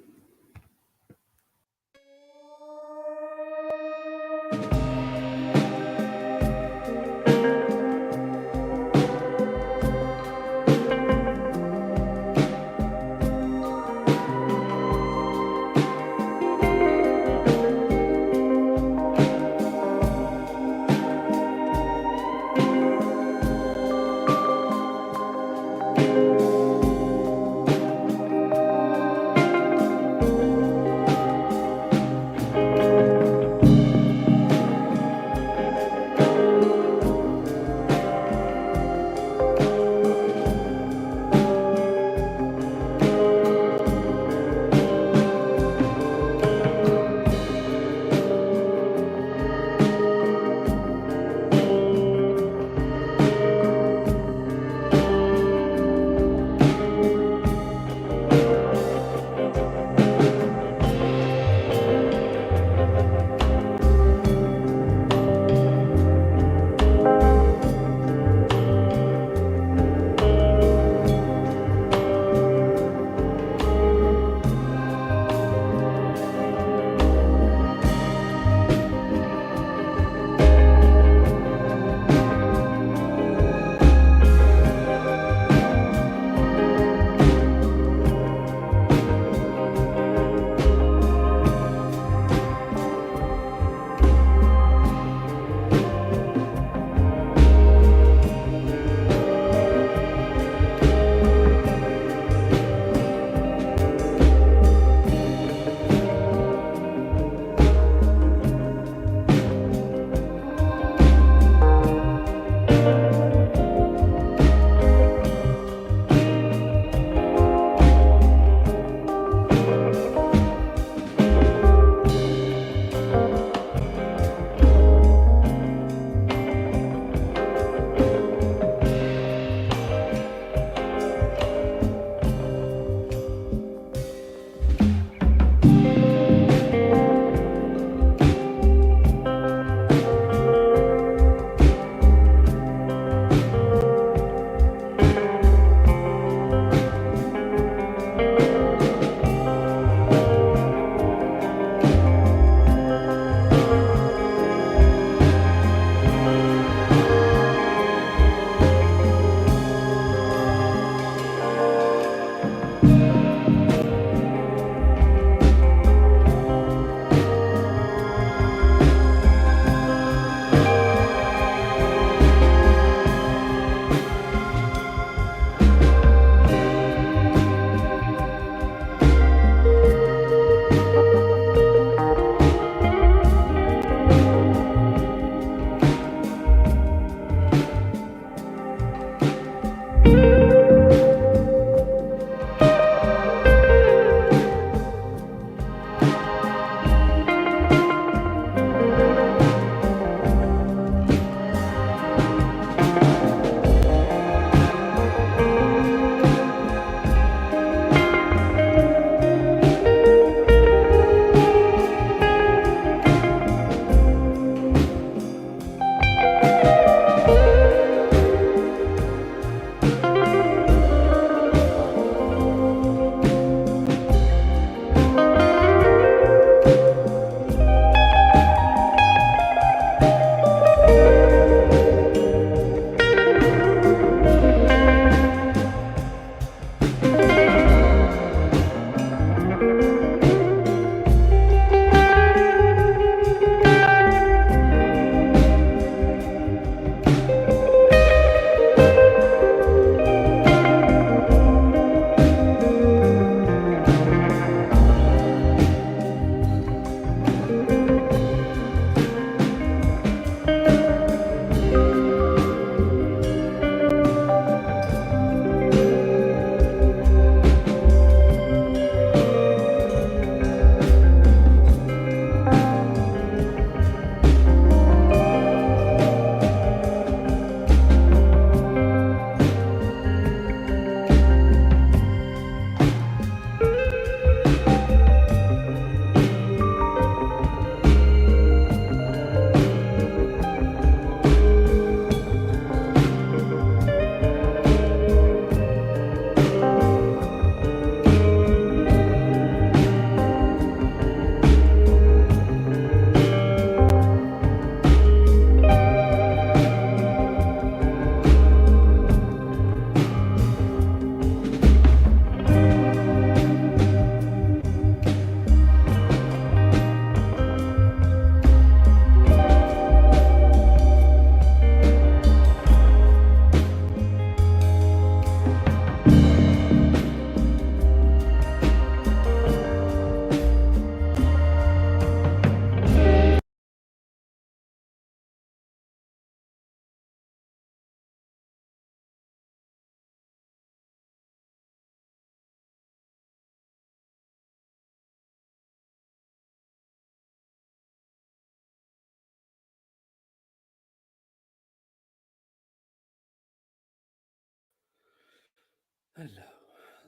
A: Hello.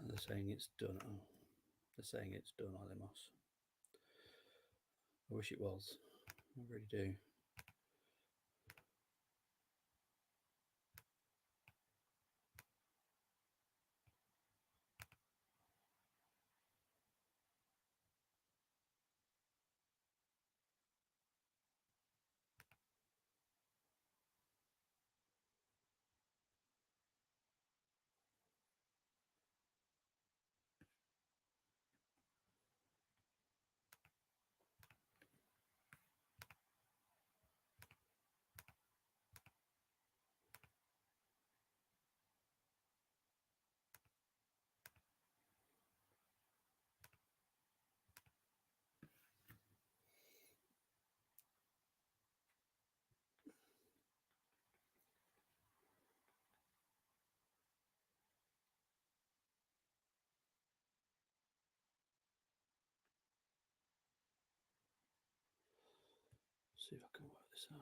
A: They're saying it's done. Oh, they're saying it's done, Alimos. I wish it was. I really do. See if I can work this out.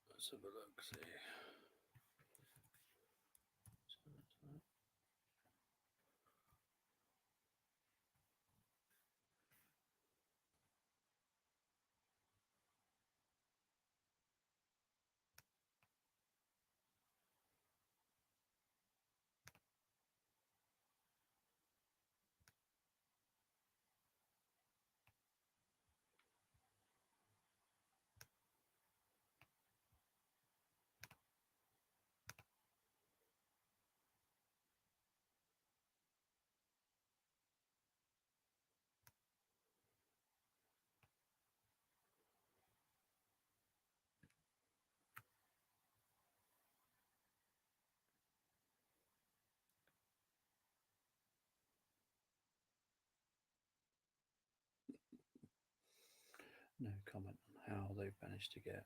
A: Let's have a look. See. No comment on how they've managed to get.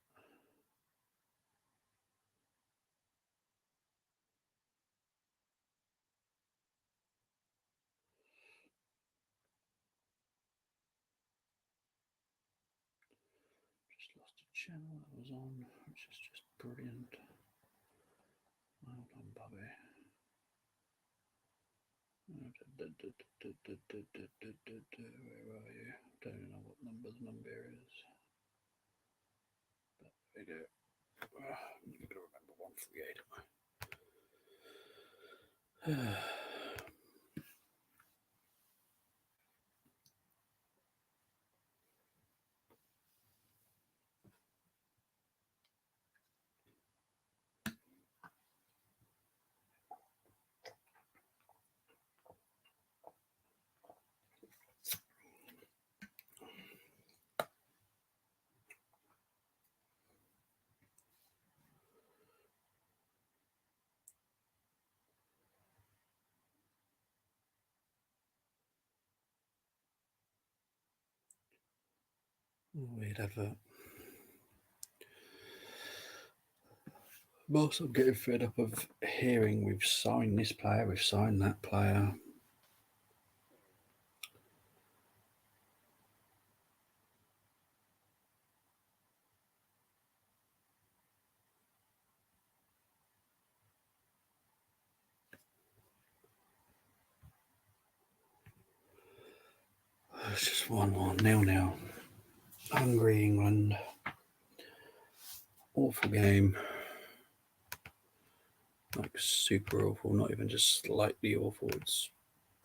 A: Just lost a channel that was on, which is just brilliant. Well done, Bobby. Where are you? Don't know what number the number is. But there we go. I'm going to remember 138. Weird advert. I'm also getting fed up of hearing we've signed this player, we've signed that player. It's just 1-1 nil. Hungary, England. Awful game. Like super awful, not even just slightly awful, it's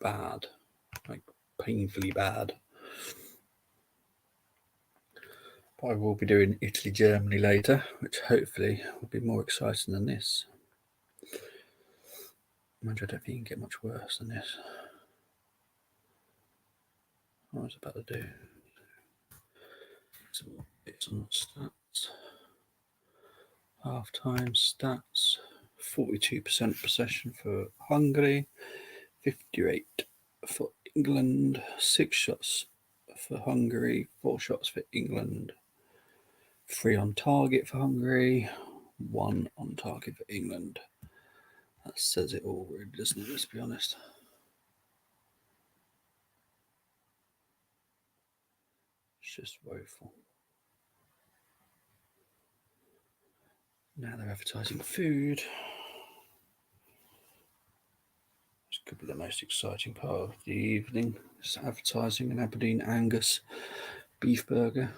A: bad. Like painfully bad. But I will be doing Italy, Germany later, which hopefully will be more exciting than this. Imagine I don't think you can get much worse than this. What I was about to do. Some bits on stats. Half-time stats. 42% possession for Hungary, 58 for England, 6 shots for Hungary, 4 shots for England, 3 on target for Hungary, 1 on target for England. That says it all, really, doesn't it? Let's be honest. just woeful. Now they're advertising food. This could be the most exciting part of the evening. It's advertising an Aberdeen Angus beef burger.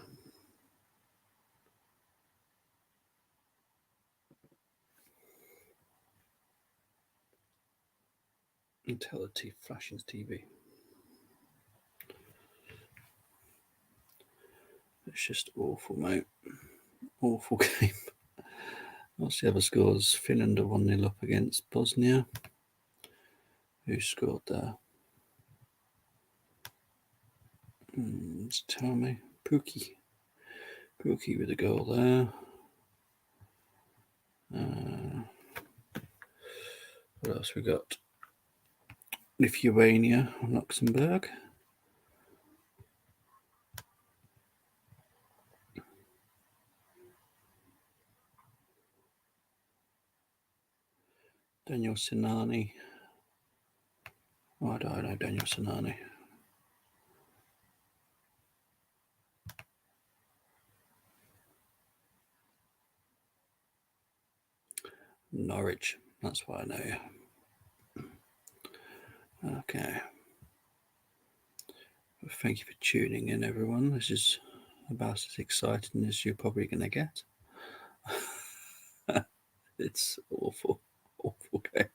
A: Until the flashing TV. It's just awful, mate. Awful game. What's the other scores? Finland are 1-0 up against Bosnia. Who scored there? Just tell me. Pookie. Pookie with a goal there. What else we got? Lithuania and Luxembourg. Daniel Sinani. Why do I know Daniel Sinani? Norwich. That's why I know you. Okay. Well, thank you for tuning in, everyone. This is about as exciting as you're probably going to get. It's awful. Awful game.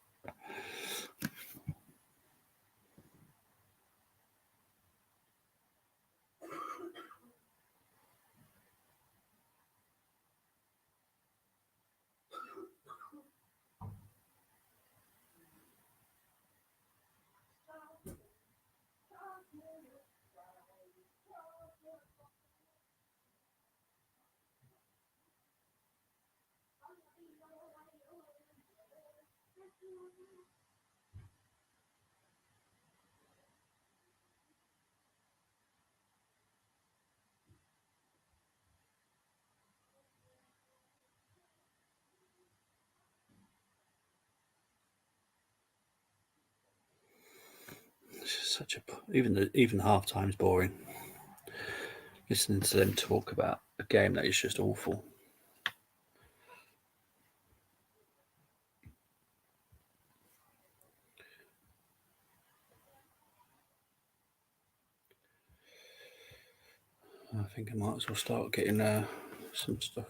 A: Such a even half time's boring. Listening to them talk about a game that is just awful. I think I might as well start getting some stuff.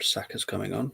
A: Saka's coming on.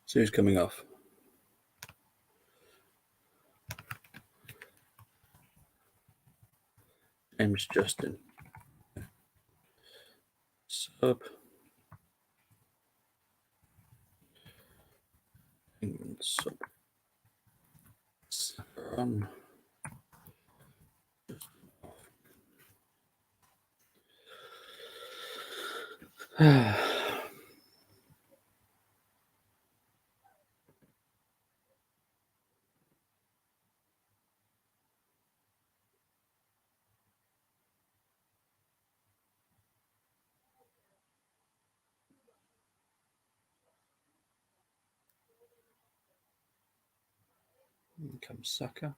A: So who's coming off? James Justin. Sub. England sub. Run. In comes Saka.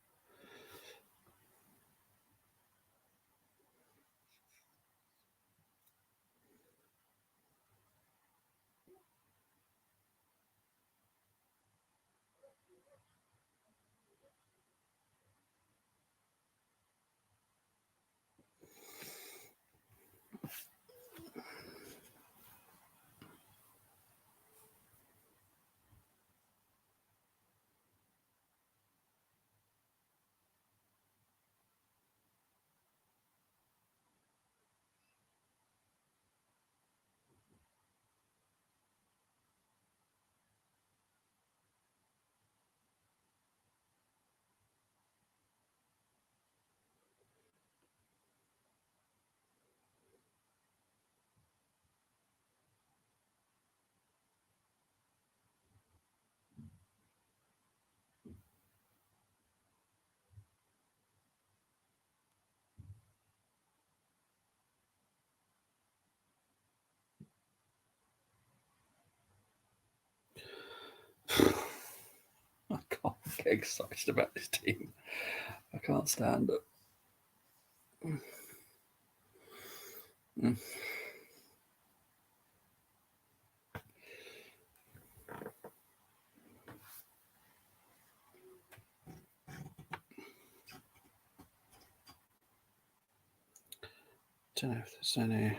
A: get excited about this team. I can't stand it. Mm. Don't know if there's any.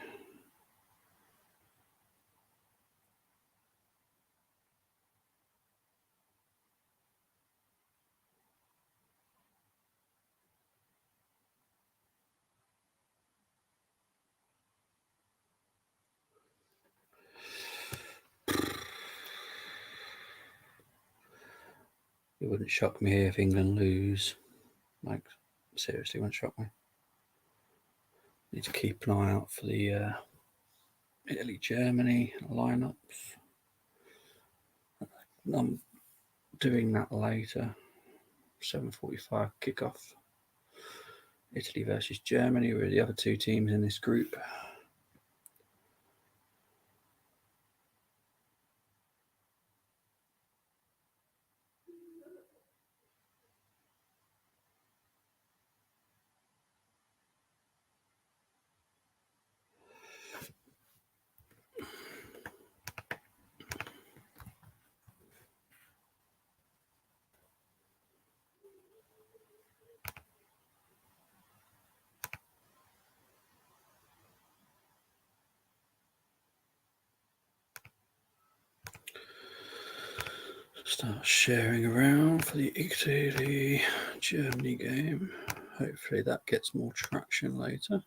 A: It wouldn't shock me if England lose. Like, seriously, wouldn't shock me. Need to keep an eye out for the Italy Germany lineups. I'm doing that later. 7:45 kickoff. Italy versus Germany were the other two teams in this group. Start sharing around for the Italy Germany game. Hopefully that gets more traction later.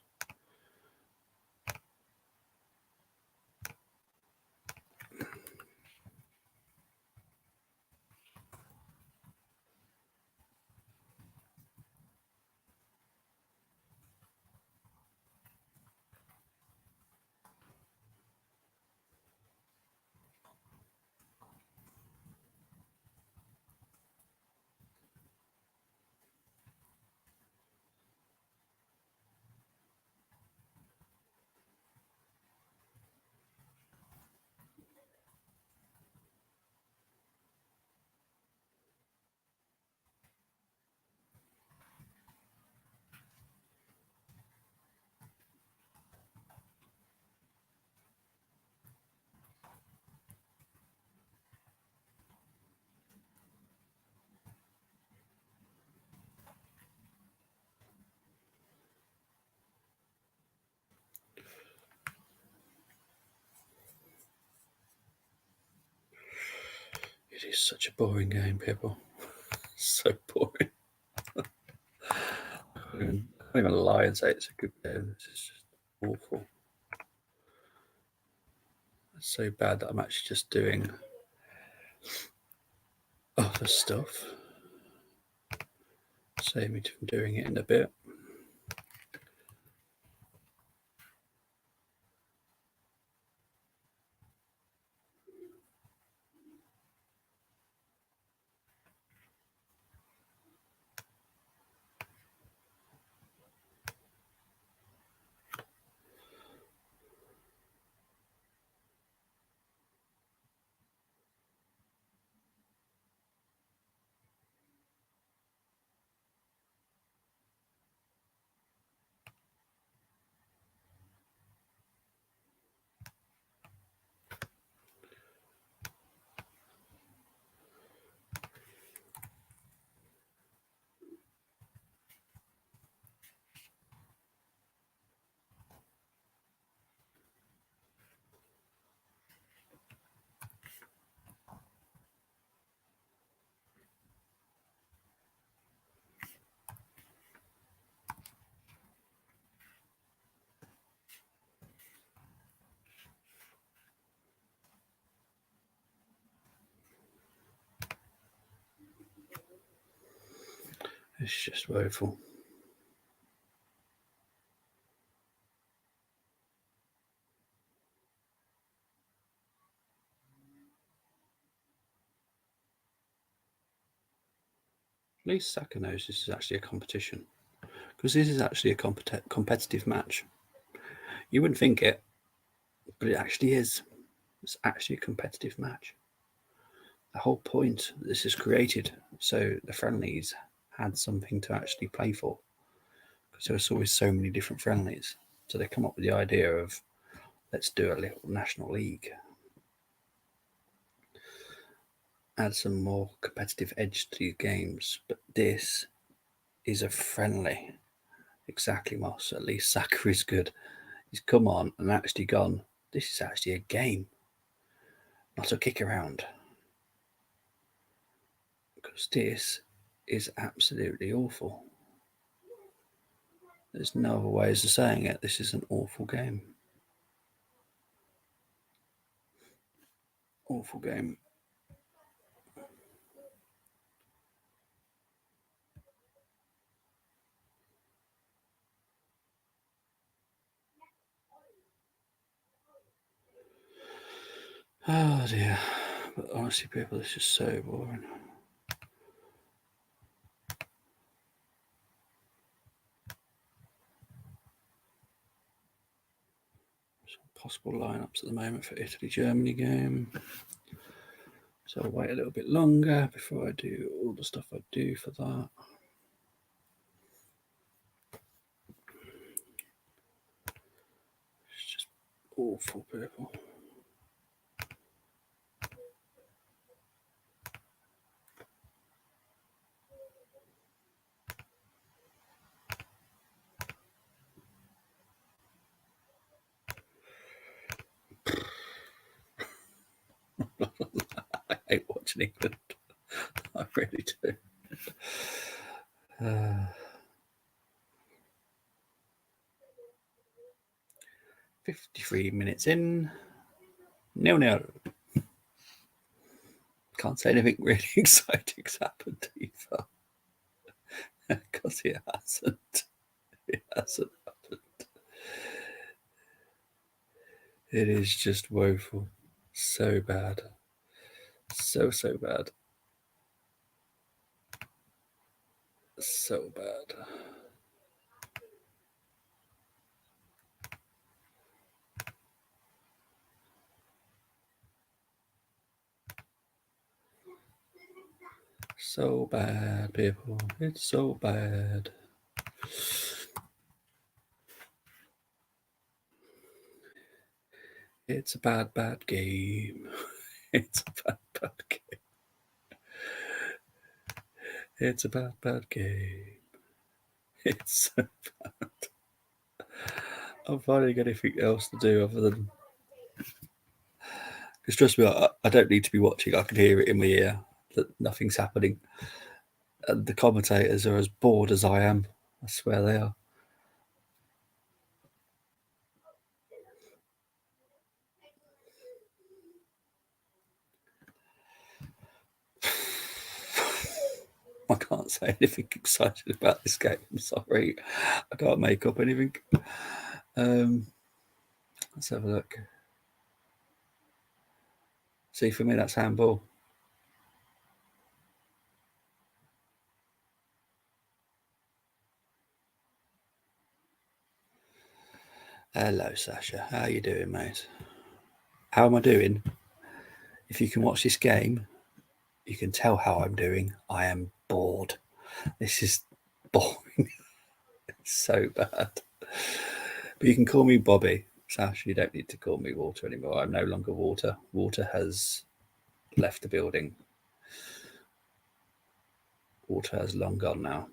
A: It is such a boring game, people. So boring. I can't even lie and say it's a good game. It's just awful. It's so bad that I'm actually just doing other stuff. Save me from doing it in a bit. It's just woeful. At least Saka knows this is actually a competition, because this is actually a competitive match. You wouldn't think it, but it actually is. It's actually a competitive match. the whole point this is created so the friendlies had something to actually play for, because there was always so many different friendlies. So they come up with the idea of, let's do a little national league, add some more competitive edge to these games. But this is a friendly. Exactly, Moss. At least Saka is good. He's come on and actually gone, this is actually a game, not a kick around. Because this is absolutely awful. There's no other ways of saying it. This is an awful game. Awful game. Oh dear. But honestly, people, this is so boring. Some possible lineups at the moment for Italy-Germany game. So I'll wait a little bit longer before I do all the stuff I do for that. It's just awful, people. I hate watching England. I really do. 53 minutes in. 0-0. Can't say anything really exciting's happened either. Because it hasn't. It hasn't happened. It is just woeful. So bad. So bad. So bad. So bad, people. It's so bad. It's a bad, bad game. It's a bad, bad game. It's a bad, bad game. It's so bad. I'm finding anything else to do other than. Because trust me, I don't need to be watching. I can hear it in my ear that nothing's happening. And the commentators are as bored as I am. I swear they are. I can't say anything excited about this game. I'm sorry. I can't make up anything. Let's have a look. See, for me, that's handball. Hello, Sasha. How are you doing, mate? How am I doing? If you can watch this game, you can tell how I'm doing. I am bored. This is boring. It's so bad. But you can call me Bobby. Sash, you don't need to call me Water anymore. I'm no longer Water. Water has left the building. Water has long gone now.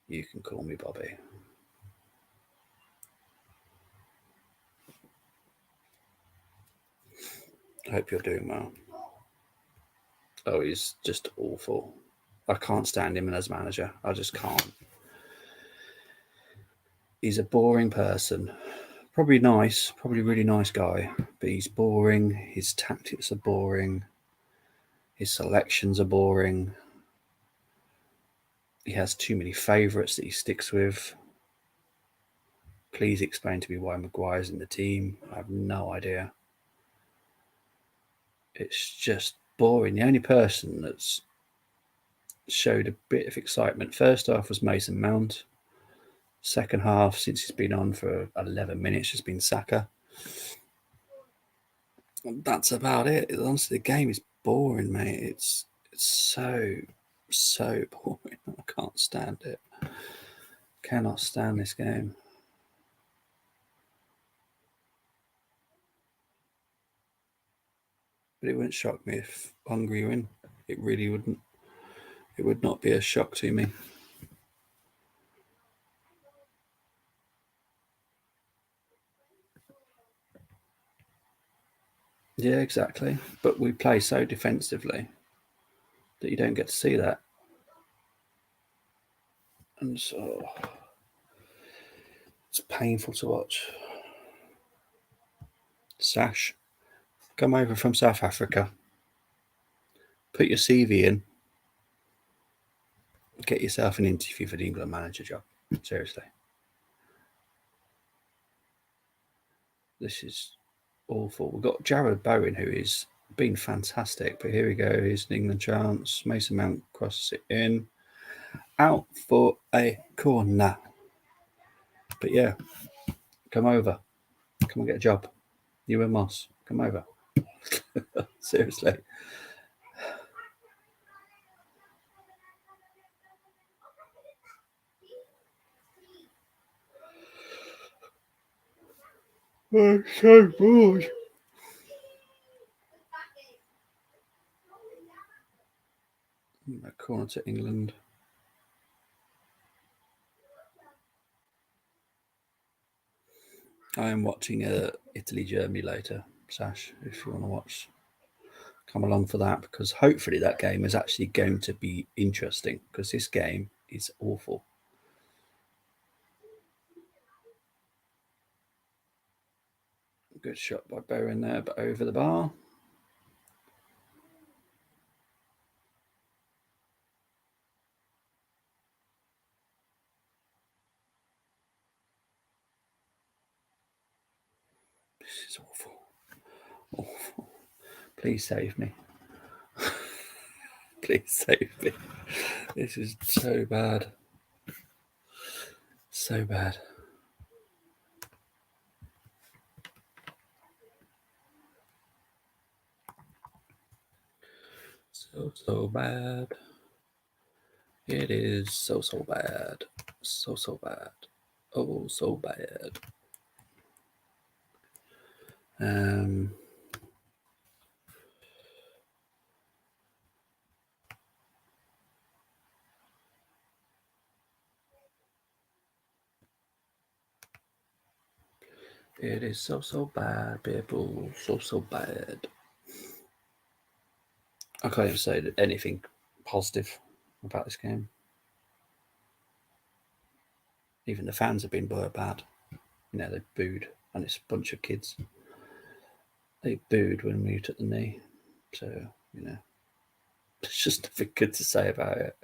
A: You can call me Bobby. I hope you're doing well. Oh, he's just awful. I can't stand him as manager. I just can't. He's a boring person. Probably nice, probably really nice guy, but he's boring. His tactics are boring. His selections are boring. He has too many favourites that he sticks with. Please explain to me why Maguire's in the team. I have no idea. It's just boring. The only person that's showed a bit of excitement first half was Mason Mount. Second half, since he's been on for 11 minutes, has been Saka. That's about it. Honestly, the game is boring, mate. It's so boring. I can't stand it. Cannot stand this game. But it wouldn't shock me if Hungary win. It really wouldn't. It would not be a shock to me. Yeah, exactly. But we play so defensively that you don't get to see that. And so it's painful to watch. Sash, come over from South Africa. Put your CV in. Get yourself an interview for the England manager job. Seriously. This is awful. We've got Jared Bowen, who is been fantastic, but here we go. Here's an England chance. Mason Mount crosses it in. Out for a corner. But yeah, come over. Come and get a job. You and Moss. Come over. Seriously. I'm so bored. A corner to England. I am watching Italy Germany later, Sash. If you want to watch, come along for that, because hopefully that game is actually going to be interesting, because this game is awful. Good shot by Bowen there, but over the bar. This is awful. Awful. Please save me. Please save me. This is so bad. So bad. So bad. It is so bad. So bad. Oh, so bad. Um, it is so bad, people. So bad. I can't even say anything positive about this game. Even the fans have been bad. You know, they booed, and it's a bunch of kids. They booed when we took the knee. So, you know, there's just nothing good to say about it.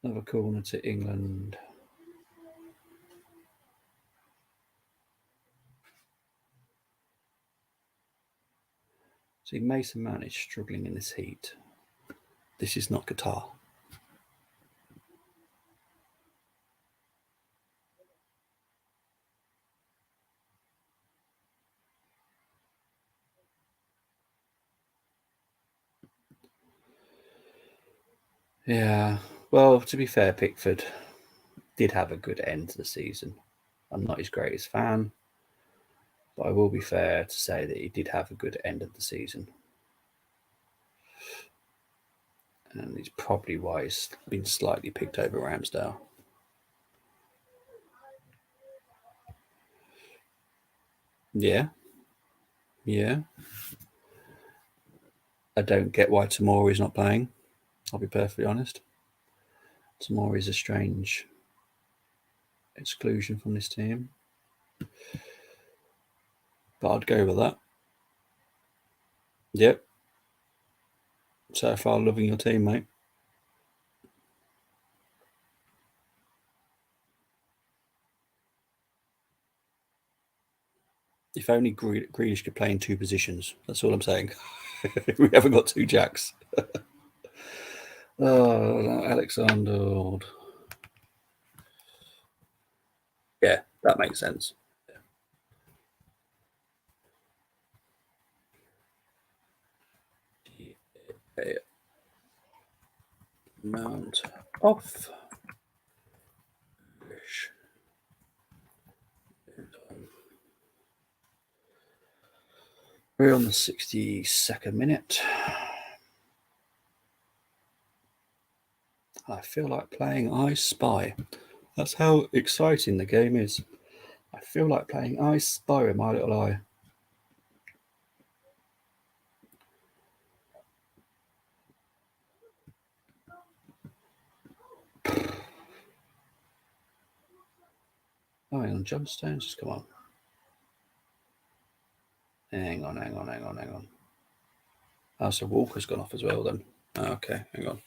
A: Another corner to England. See, Mason Mount is struggling in this heat. This is not Qatar. Yeah, well, to be fair, Pickford did have a good end to the season. I'm not his greatest fan, but I will be fair to say that he did have a good end of the season. And it's probably why he's been slightly picked over Ramsdale. Yeah, yeah. I don't get why Tomori's not playing. I'll be perfectly honest. Tomori's a strange exclusion from this team. But I'd go with that. Yep. So far, loving your team, mate. If only Grealish could play in two positions. That's all I'm saying. We haven't got two jacks. Oh, Alexander. That makes sense. Okay. Mount off. We're on the 62nd minute. I feel like playing I Spy. That's how exciting the game is. I feel like playing I Spy with my little eye. Oh, hang on, jump stones, just come on. Hang on. Oh, so Walker's gone off as well then. Oh, okay, hang on.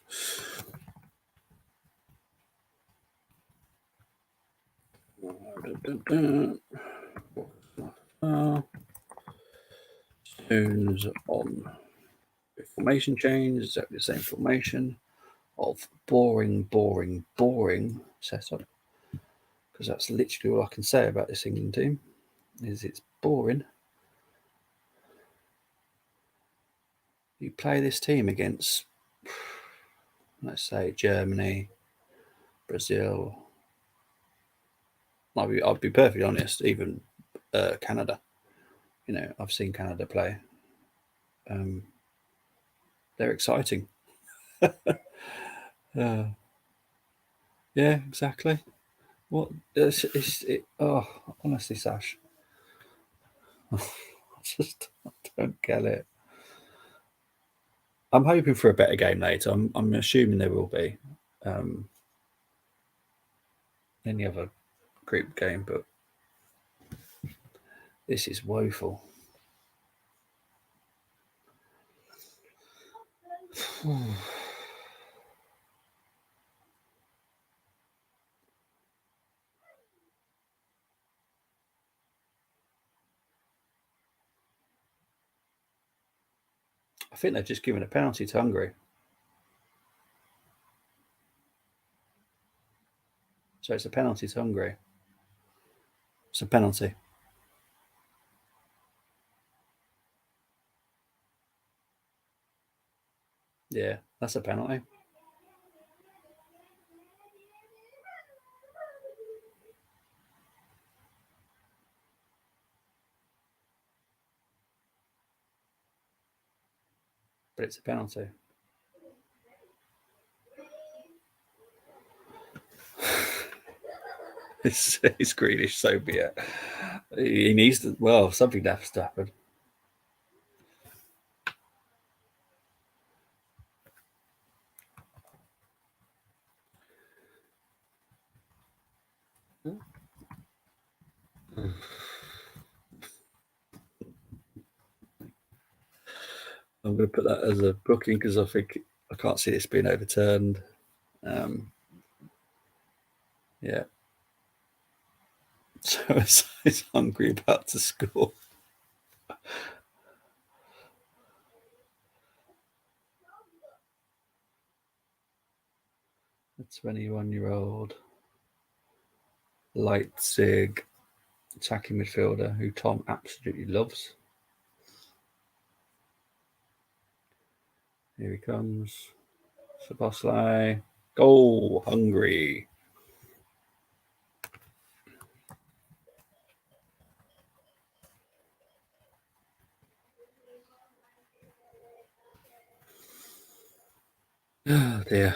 A: Stones on. Formation change, exactly the same formation of boring setup. Because that's literally all I can say about this England team, is it's boring. You play this team against, let's say, Germany, Brazil. I'll be perfectly honest, even Canada. You know, I've seen Canada play. They're exciting. Yeah, exactly. What? Oh, honestly, Sash, I don't get it. I'm hoping for a better game later. I'm assuming there will be any other group game, but this is woeful. I think they've just given a penalty to Hungary. So it's a penalty to Hungary. It's a penalty. Yeah, that's a penalty. But it's a penalty. It's Greenish, so be it. He needs to, well, something has to happen. I'm going to put that as a booking because I think I can't see this being overturned. Yeah. So it's Hungary about to score. A 21-year-old Leipzig attacking midfielder who Tom absolutely loves. Here he comes. Saboslai. Goal, Hungary. Oh dear.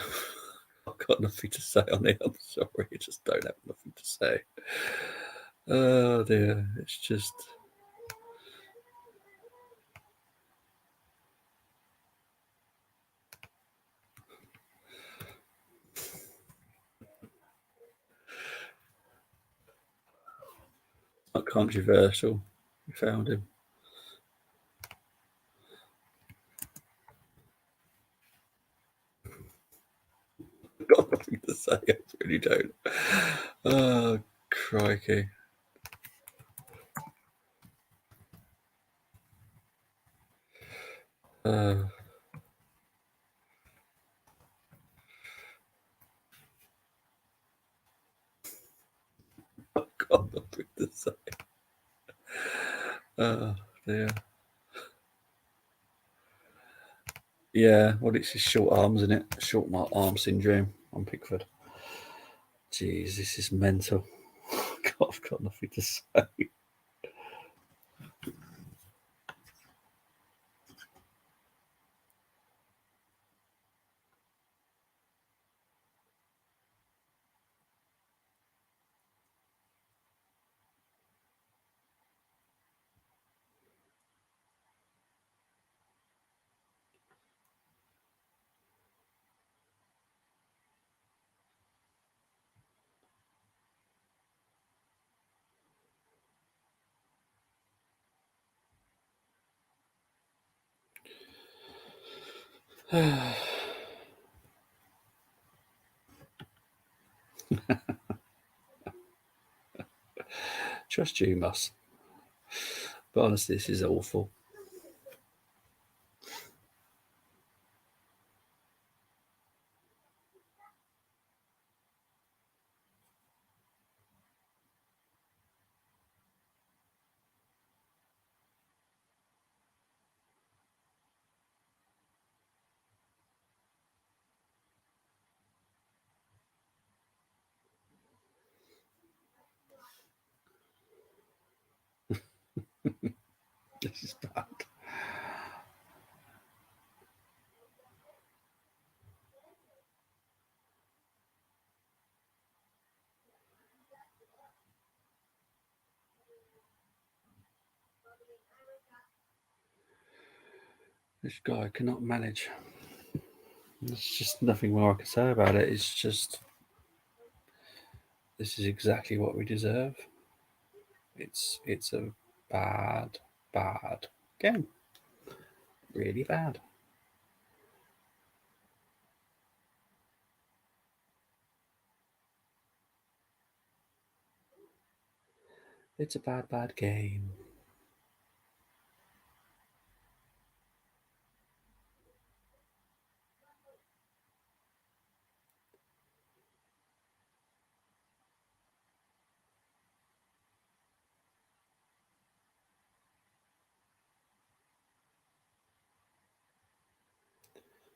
A: I've got nothing to say on it. I'm sorry. I just don't have nothing to say. Oh dear. It's just. Not controversial. We found him. I've got nothing to say. I really don't. Oh, crikey. Uh, I've got nothing to say. Oh dear. Yeah, well, it's his short arms, isn't it? Short arm syndrome on Pickford. Jeez, this is mental. God, I've got nothing to say. Trust you, Mus. But honestly, this is awful. This is bad. This guy cannot manage. There's just nothing more I can say about it. It's just, this is exactly what we deserve. It's a bad, bad game. Really bad. It's a bad, bad game.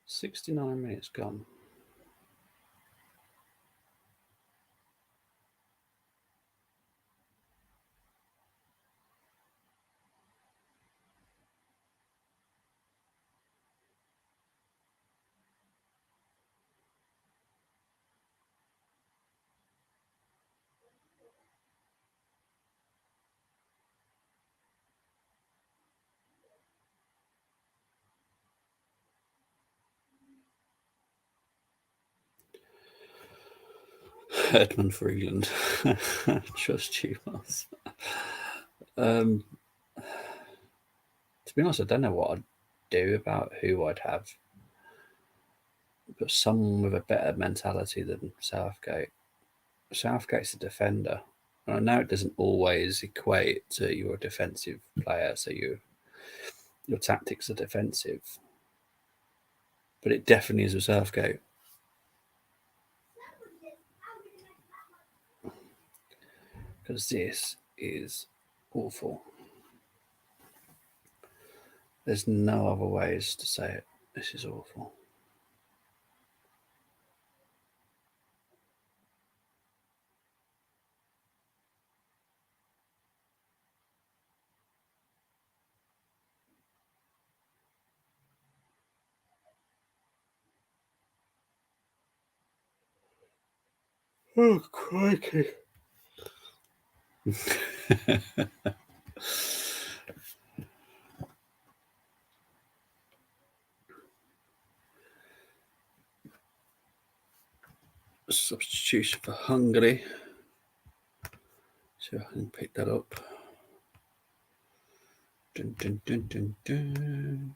A: $69 gone. Edmund Freeland. Trust you, Mus. Um, to be honest, I don't know what I'd do about who I'd have. But someone with a better mentality than Southgate. Southgate's a defender. And I know it doesn't always equate to you're a defensive player, so your tactics are defensive. But it definitely is with Southgate. Because this is awful. There's no other ways to say it. This is awful. Oh, crikey. Substitution for Hungary. See if I can pick that up. Dun, dun, dun, dun, dun.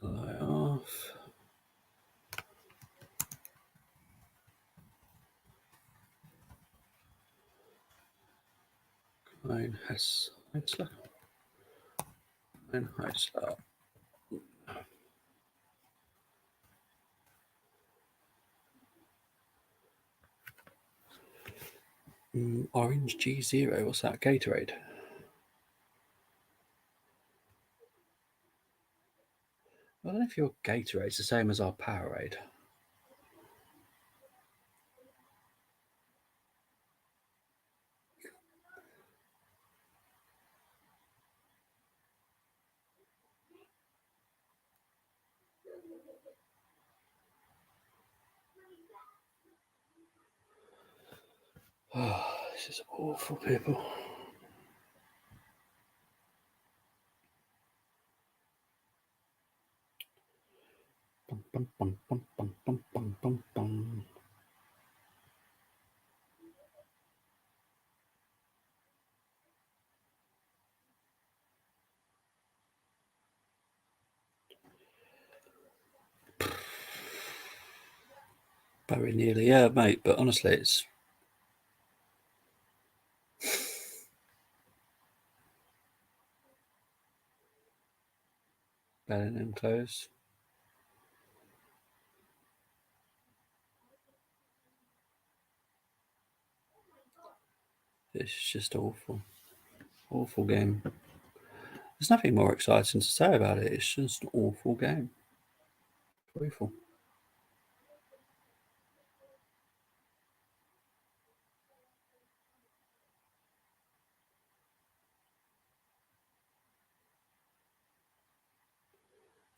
A: Lie off. Hessler. Orange G0. What's that? Gatorade. I don't know if your Gatorade's the same as our Powerade. Oh, this is awful, people. Bum, bum, bum, bum, bum, bum, bum, bum. Very nearly, yeah, mate. But honestly, it's better than them clothes. It's just awful. Awful game. There's nothing more exciting to say about it. It's just an awful game. Awful.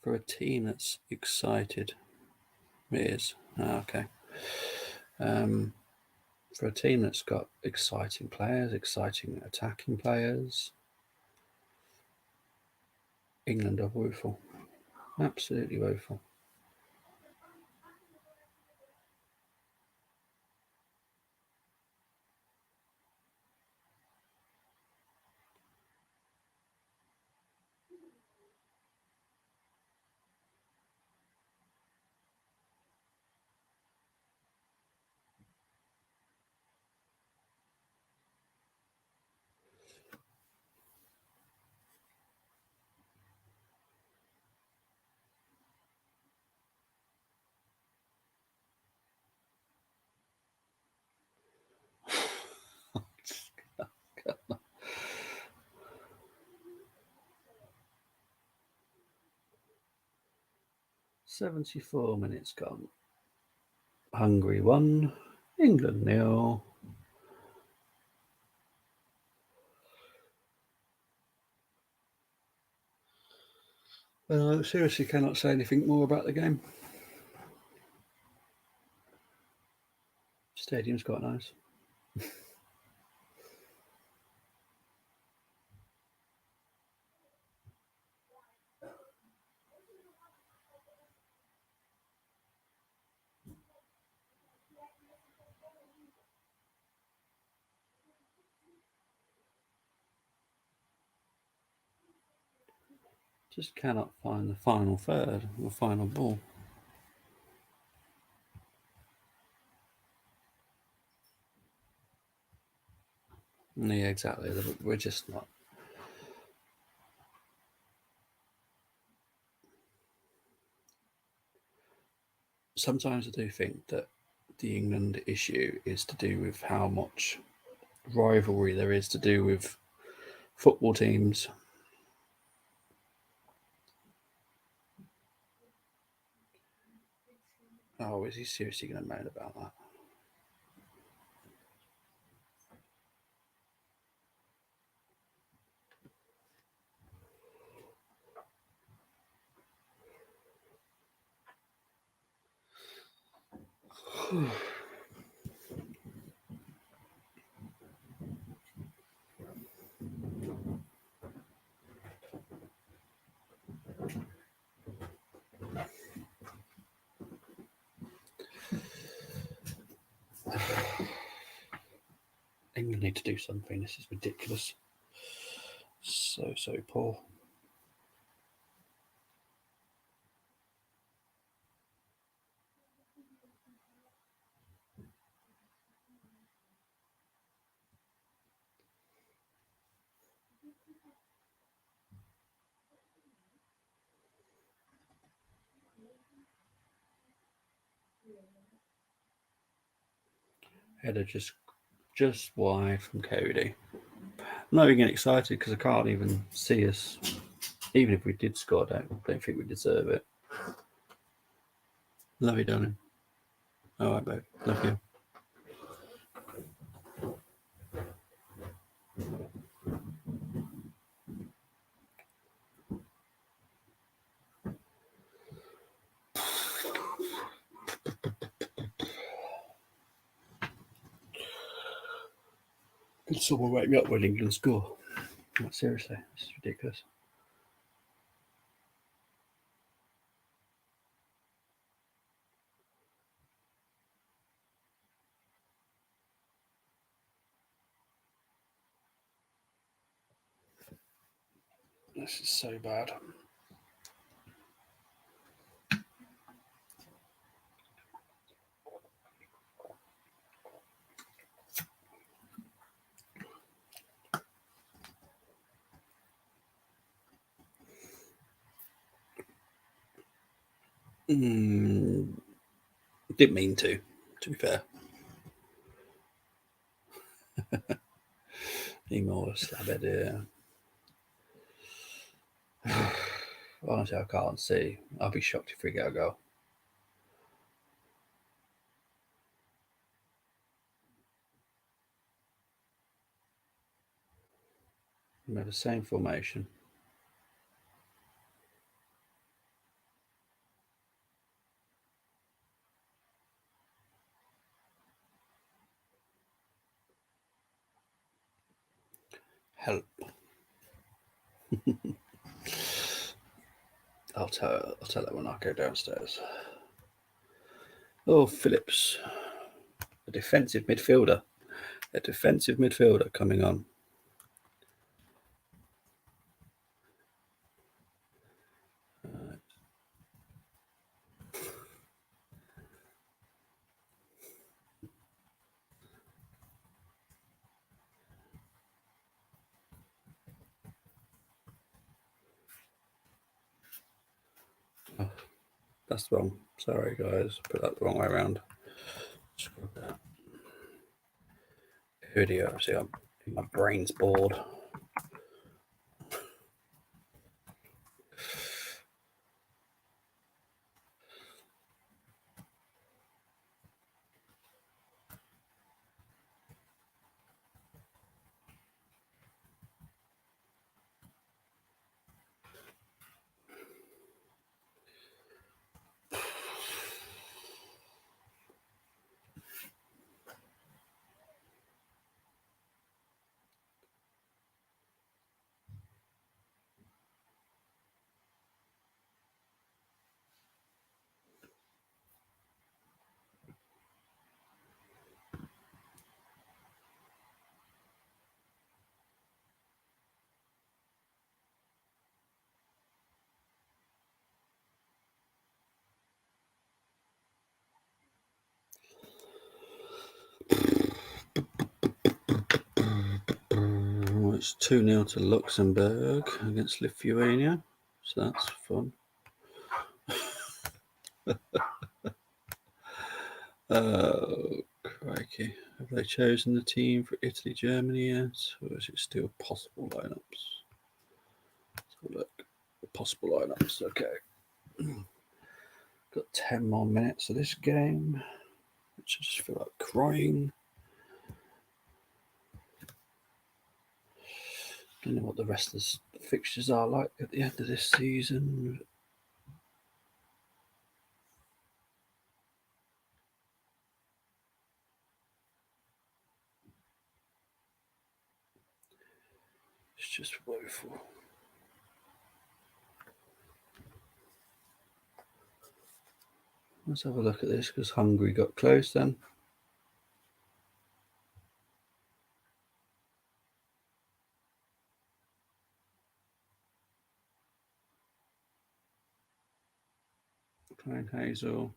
A: For a team that's excited, it is. Okay. For a team that's got exciting players, exciting attacking players, England are woeful. Absolutely woeful. "74 minutes gone. Hungary 1, England 0. I seriously cannot say anything more about the game. Stadium's quite nice. Just cannot find the final third, the final ball. Yeah, exactly. We're just not. Sometimes I do think that the England issue is to do with how much rivalry there is to do with football teams. Oh, is he seriously going to moan about that? England need to do something. This is ridiculous. So poor. Header just wide from Cody. I'm not even getting excited because I can't even see us. Even if we did score, I don't think we deserve it. Love you, darling. All right, babe. Love you. Could someone wake me up when England score? Like, seriously, this is ridiculous. This is so bad. Didn't mean to be fair. Emo slab it, honestly, I can't see. I'll be shocked if we get a goal. We have the same formation. Help. I'll tell that when I go downstairs. Oh, Phillips, a defensive midfielder. A defensive midfielder coming on. Oh, that's wrong. Sorry, guys. Put that the wrong way around. Video. See, my brain's bored. It's 2-0 to Luxembourg against Lithuania, so that's fun. Crikey. Have they chosen the team for Italy, Germany yet? Or is it still possible lineups? Let's have a look. Possible lineups, okay. Got 10 more minutes of this game, which I just feel like crying. Don't know what the rest of the fixtures are like at the end of this season. It's just woeful. Let's have a look at this because Hungary got close then. Klein Hazel,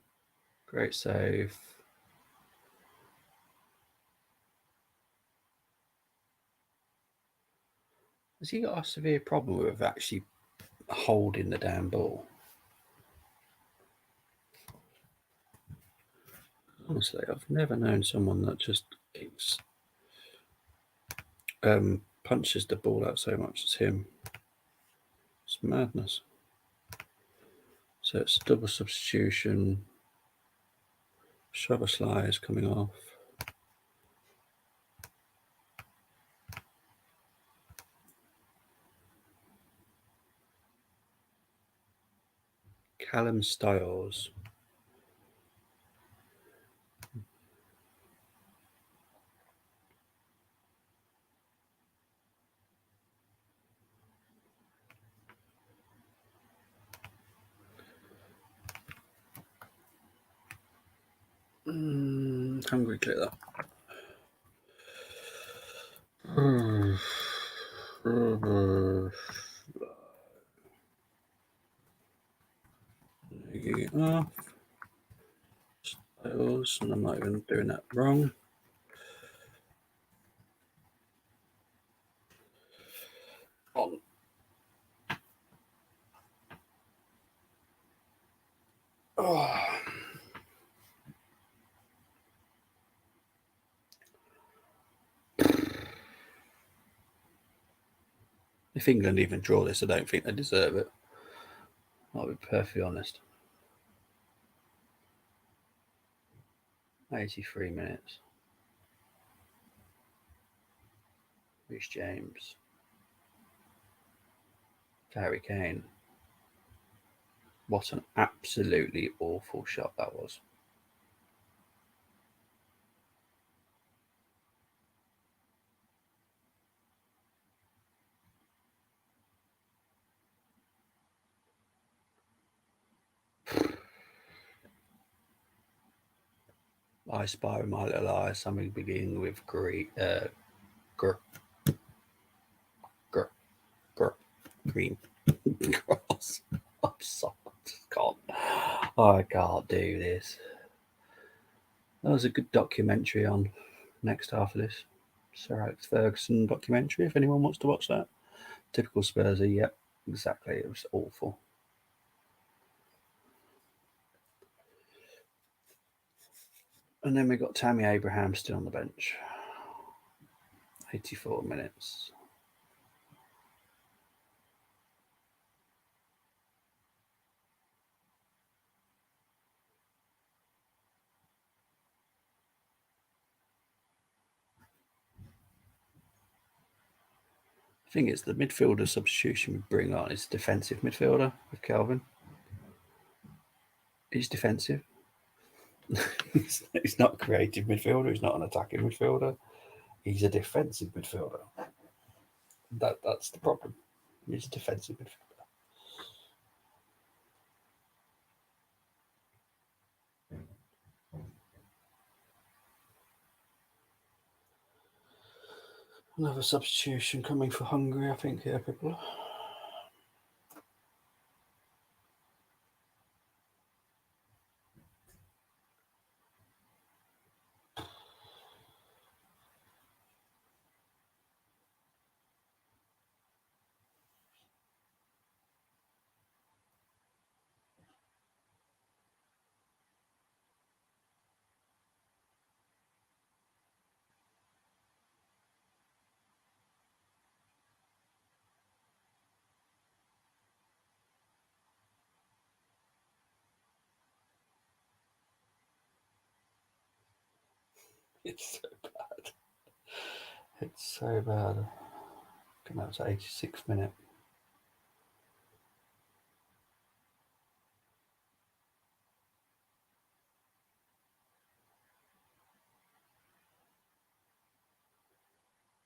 A: great save. Has he got a severe problem with actually holding the damn ball? Honestly, I've never known someone that just keeps punches the ball out so much as him. It's madness. So it's double substitution. Szoboszlai is coming off. Callum Styles. Hungary, clear that. Styles, and I'm not even doing that wrong. On. Oh. If England even draw this, I don't think they deserve it. I'll be perfectly honest. 83 minutes. Reece James. Harry Kane. What an absolutely awful shot that was. I spy with my little eye something beginning with green, gr, gr, gr, green cross. I'm sorry, I can't do this. That was a good documentary on next half of this. Sir Alex Ferguson documentary, if anyone wants to watch that. Typical Spursy, yep, exactly. It was awful. And then we got Tammy Abraham still on the bench. 84 minutes. I think it's the midfielder substitution we bring on is defensive midfielder with Kelvin. He's defensive. He's not a creative midfielder. He's not an attacking midfielder. He's a defensive midfielder. That's the problem. He's a defensive midfielder. Another substitution coming for Hungary, I think, here, people. It's so bad. It's so bad. I think that was 86th minute.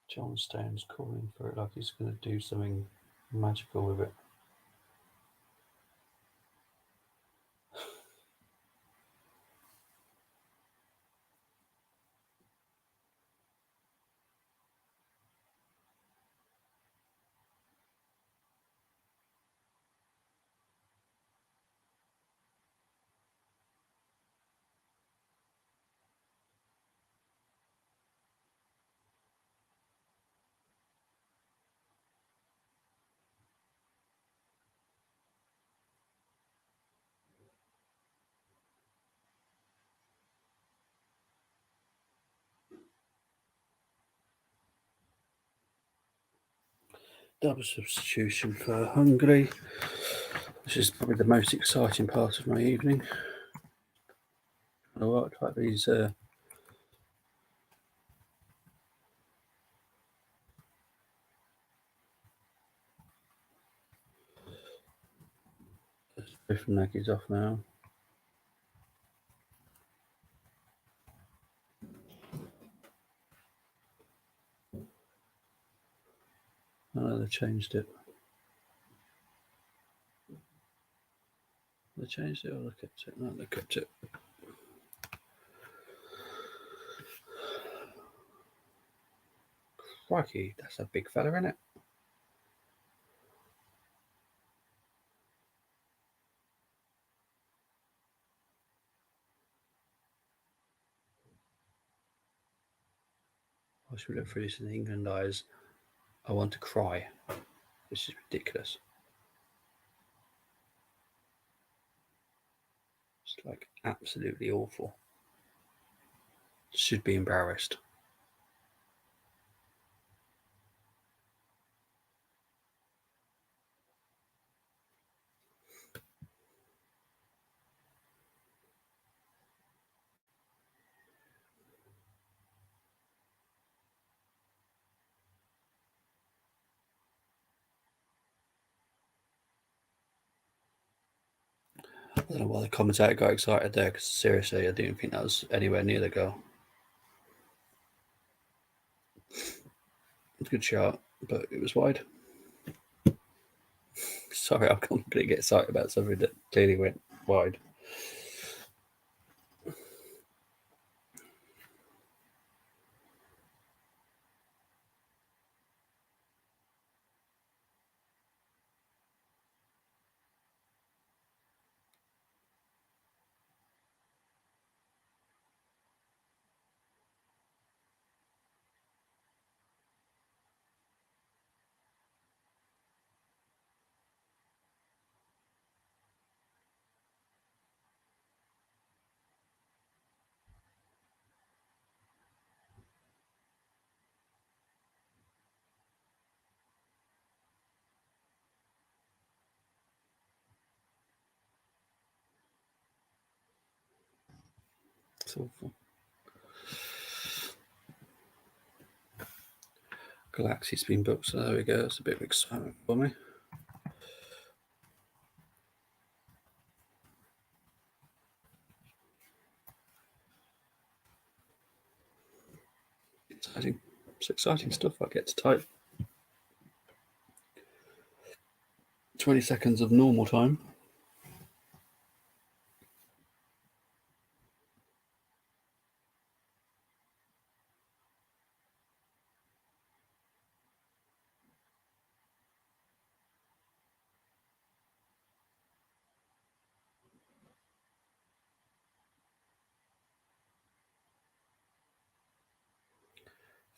A: John Stone's calling for it like he's going to do something magical with it. double substitution for Hungary, which is probably the most exciting part of my evening. All right, like these different nuggies off now. Oh, they changed it. They changed it or they kept it? No, they kept it. Crikey, that's a big fella, isn't it? I should look through this in England eyes. I want to cry. This is ridiculous. It's like absolutely awful. Should be embarrassed. I don't know why the commentator got excited there, because seriously, I didn't think that was anywhere near the goal. It's a good shot, but it was wide. Sorry, I'm going to get excited about something that clearly went wide. It's awful. Galaxy's been booked, so there we go. It's a bit of excitement for me. Exciting. It's exciting stuff. I get to type 20 seconds of normal time.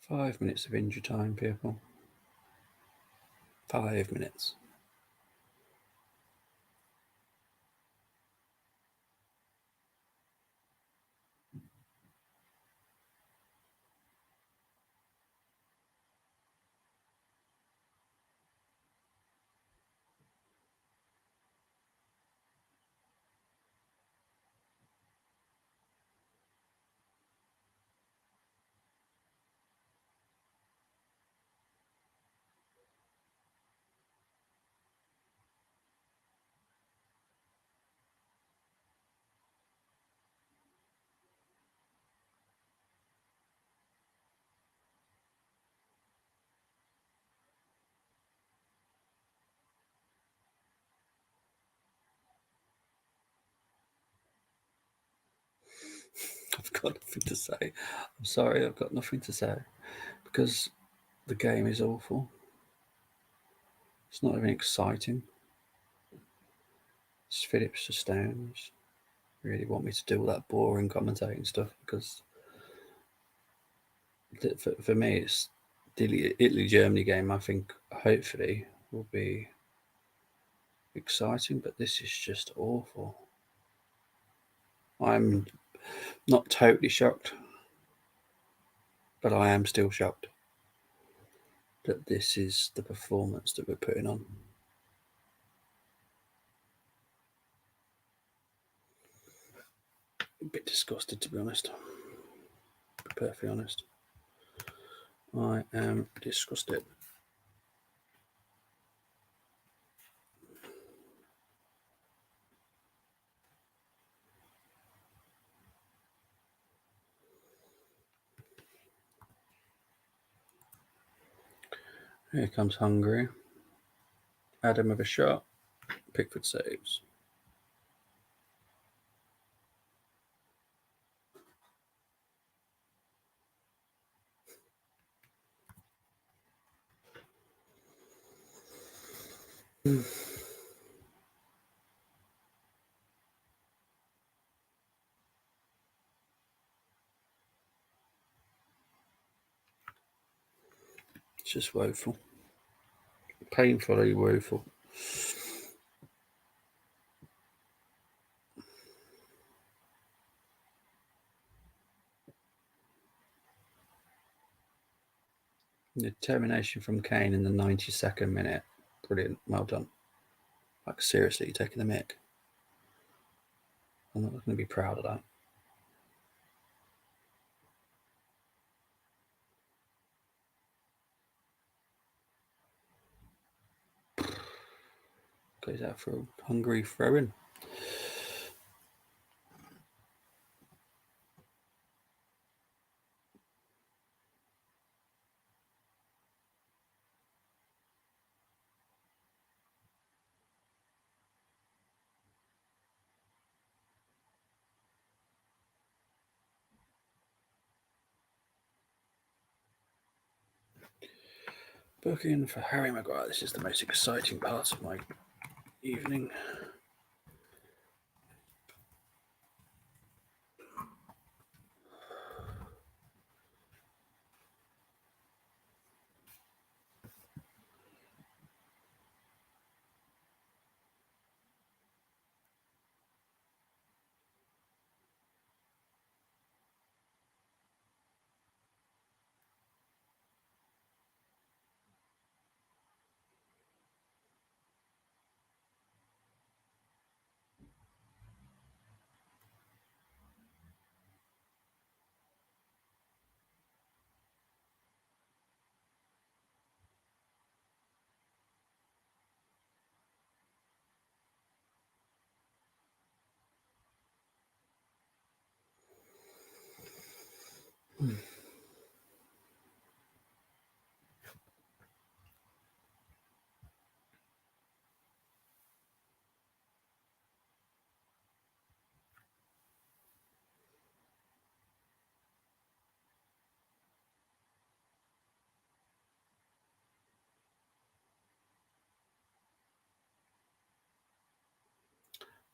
A: Five minutes of injury time, people. 5 minutes. I've got nothing to say. I'm sorry, I've got nothing to say because the game is awful. It's not even exciting. It's Phillips to Stones. Really want me to do all that boring commentating stuff because for me, it's the Italy Germany game. I think hopefully will be exciting, but this is just awful. I'm not totally shocked, but I am still shocked. that this is the performance that we're putting on. A bit disgusted, to be honest. To be perfectly honest. I am disgusted. Here comes Hungary. Adam with a shot. Pickford saves. It's just woeful. Painfully woeful. Determination from Kane in the 92nd minute. Brilliant. Well done. Like, seriously, you're taking the mick. I'm not going to be proud of that. Goes out for a Hungary throw-in. Booking for Harry Maguire. This is the most exciting part of my evening.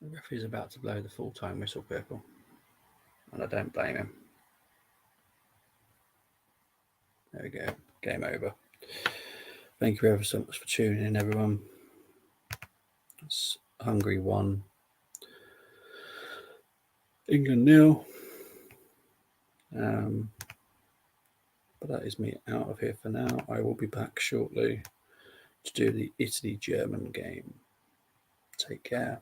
A: The referee's about to blow the full-time whistle, people, and I don't blame him. There we go. Game over. Thank you ever so much for tuning in, everyone. It's Hungary 1, England 0. But that is me out of here for now. I will be back shortly to do the Italy-German game. Take care.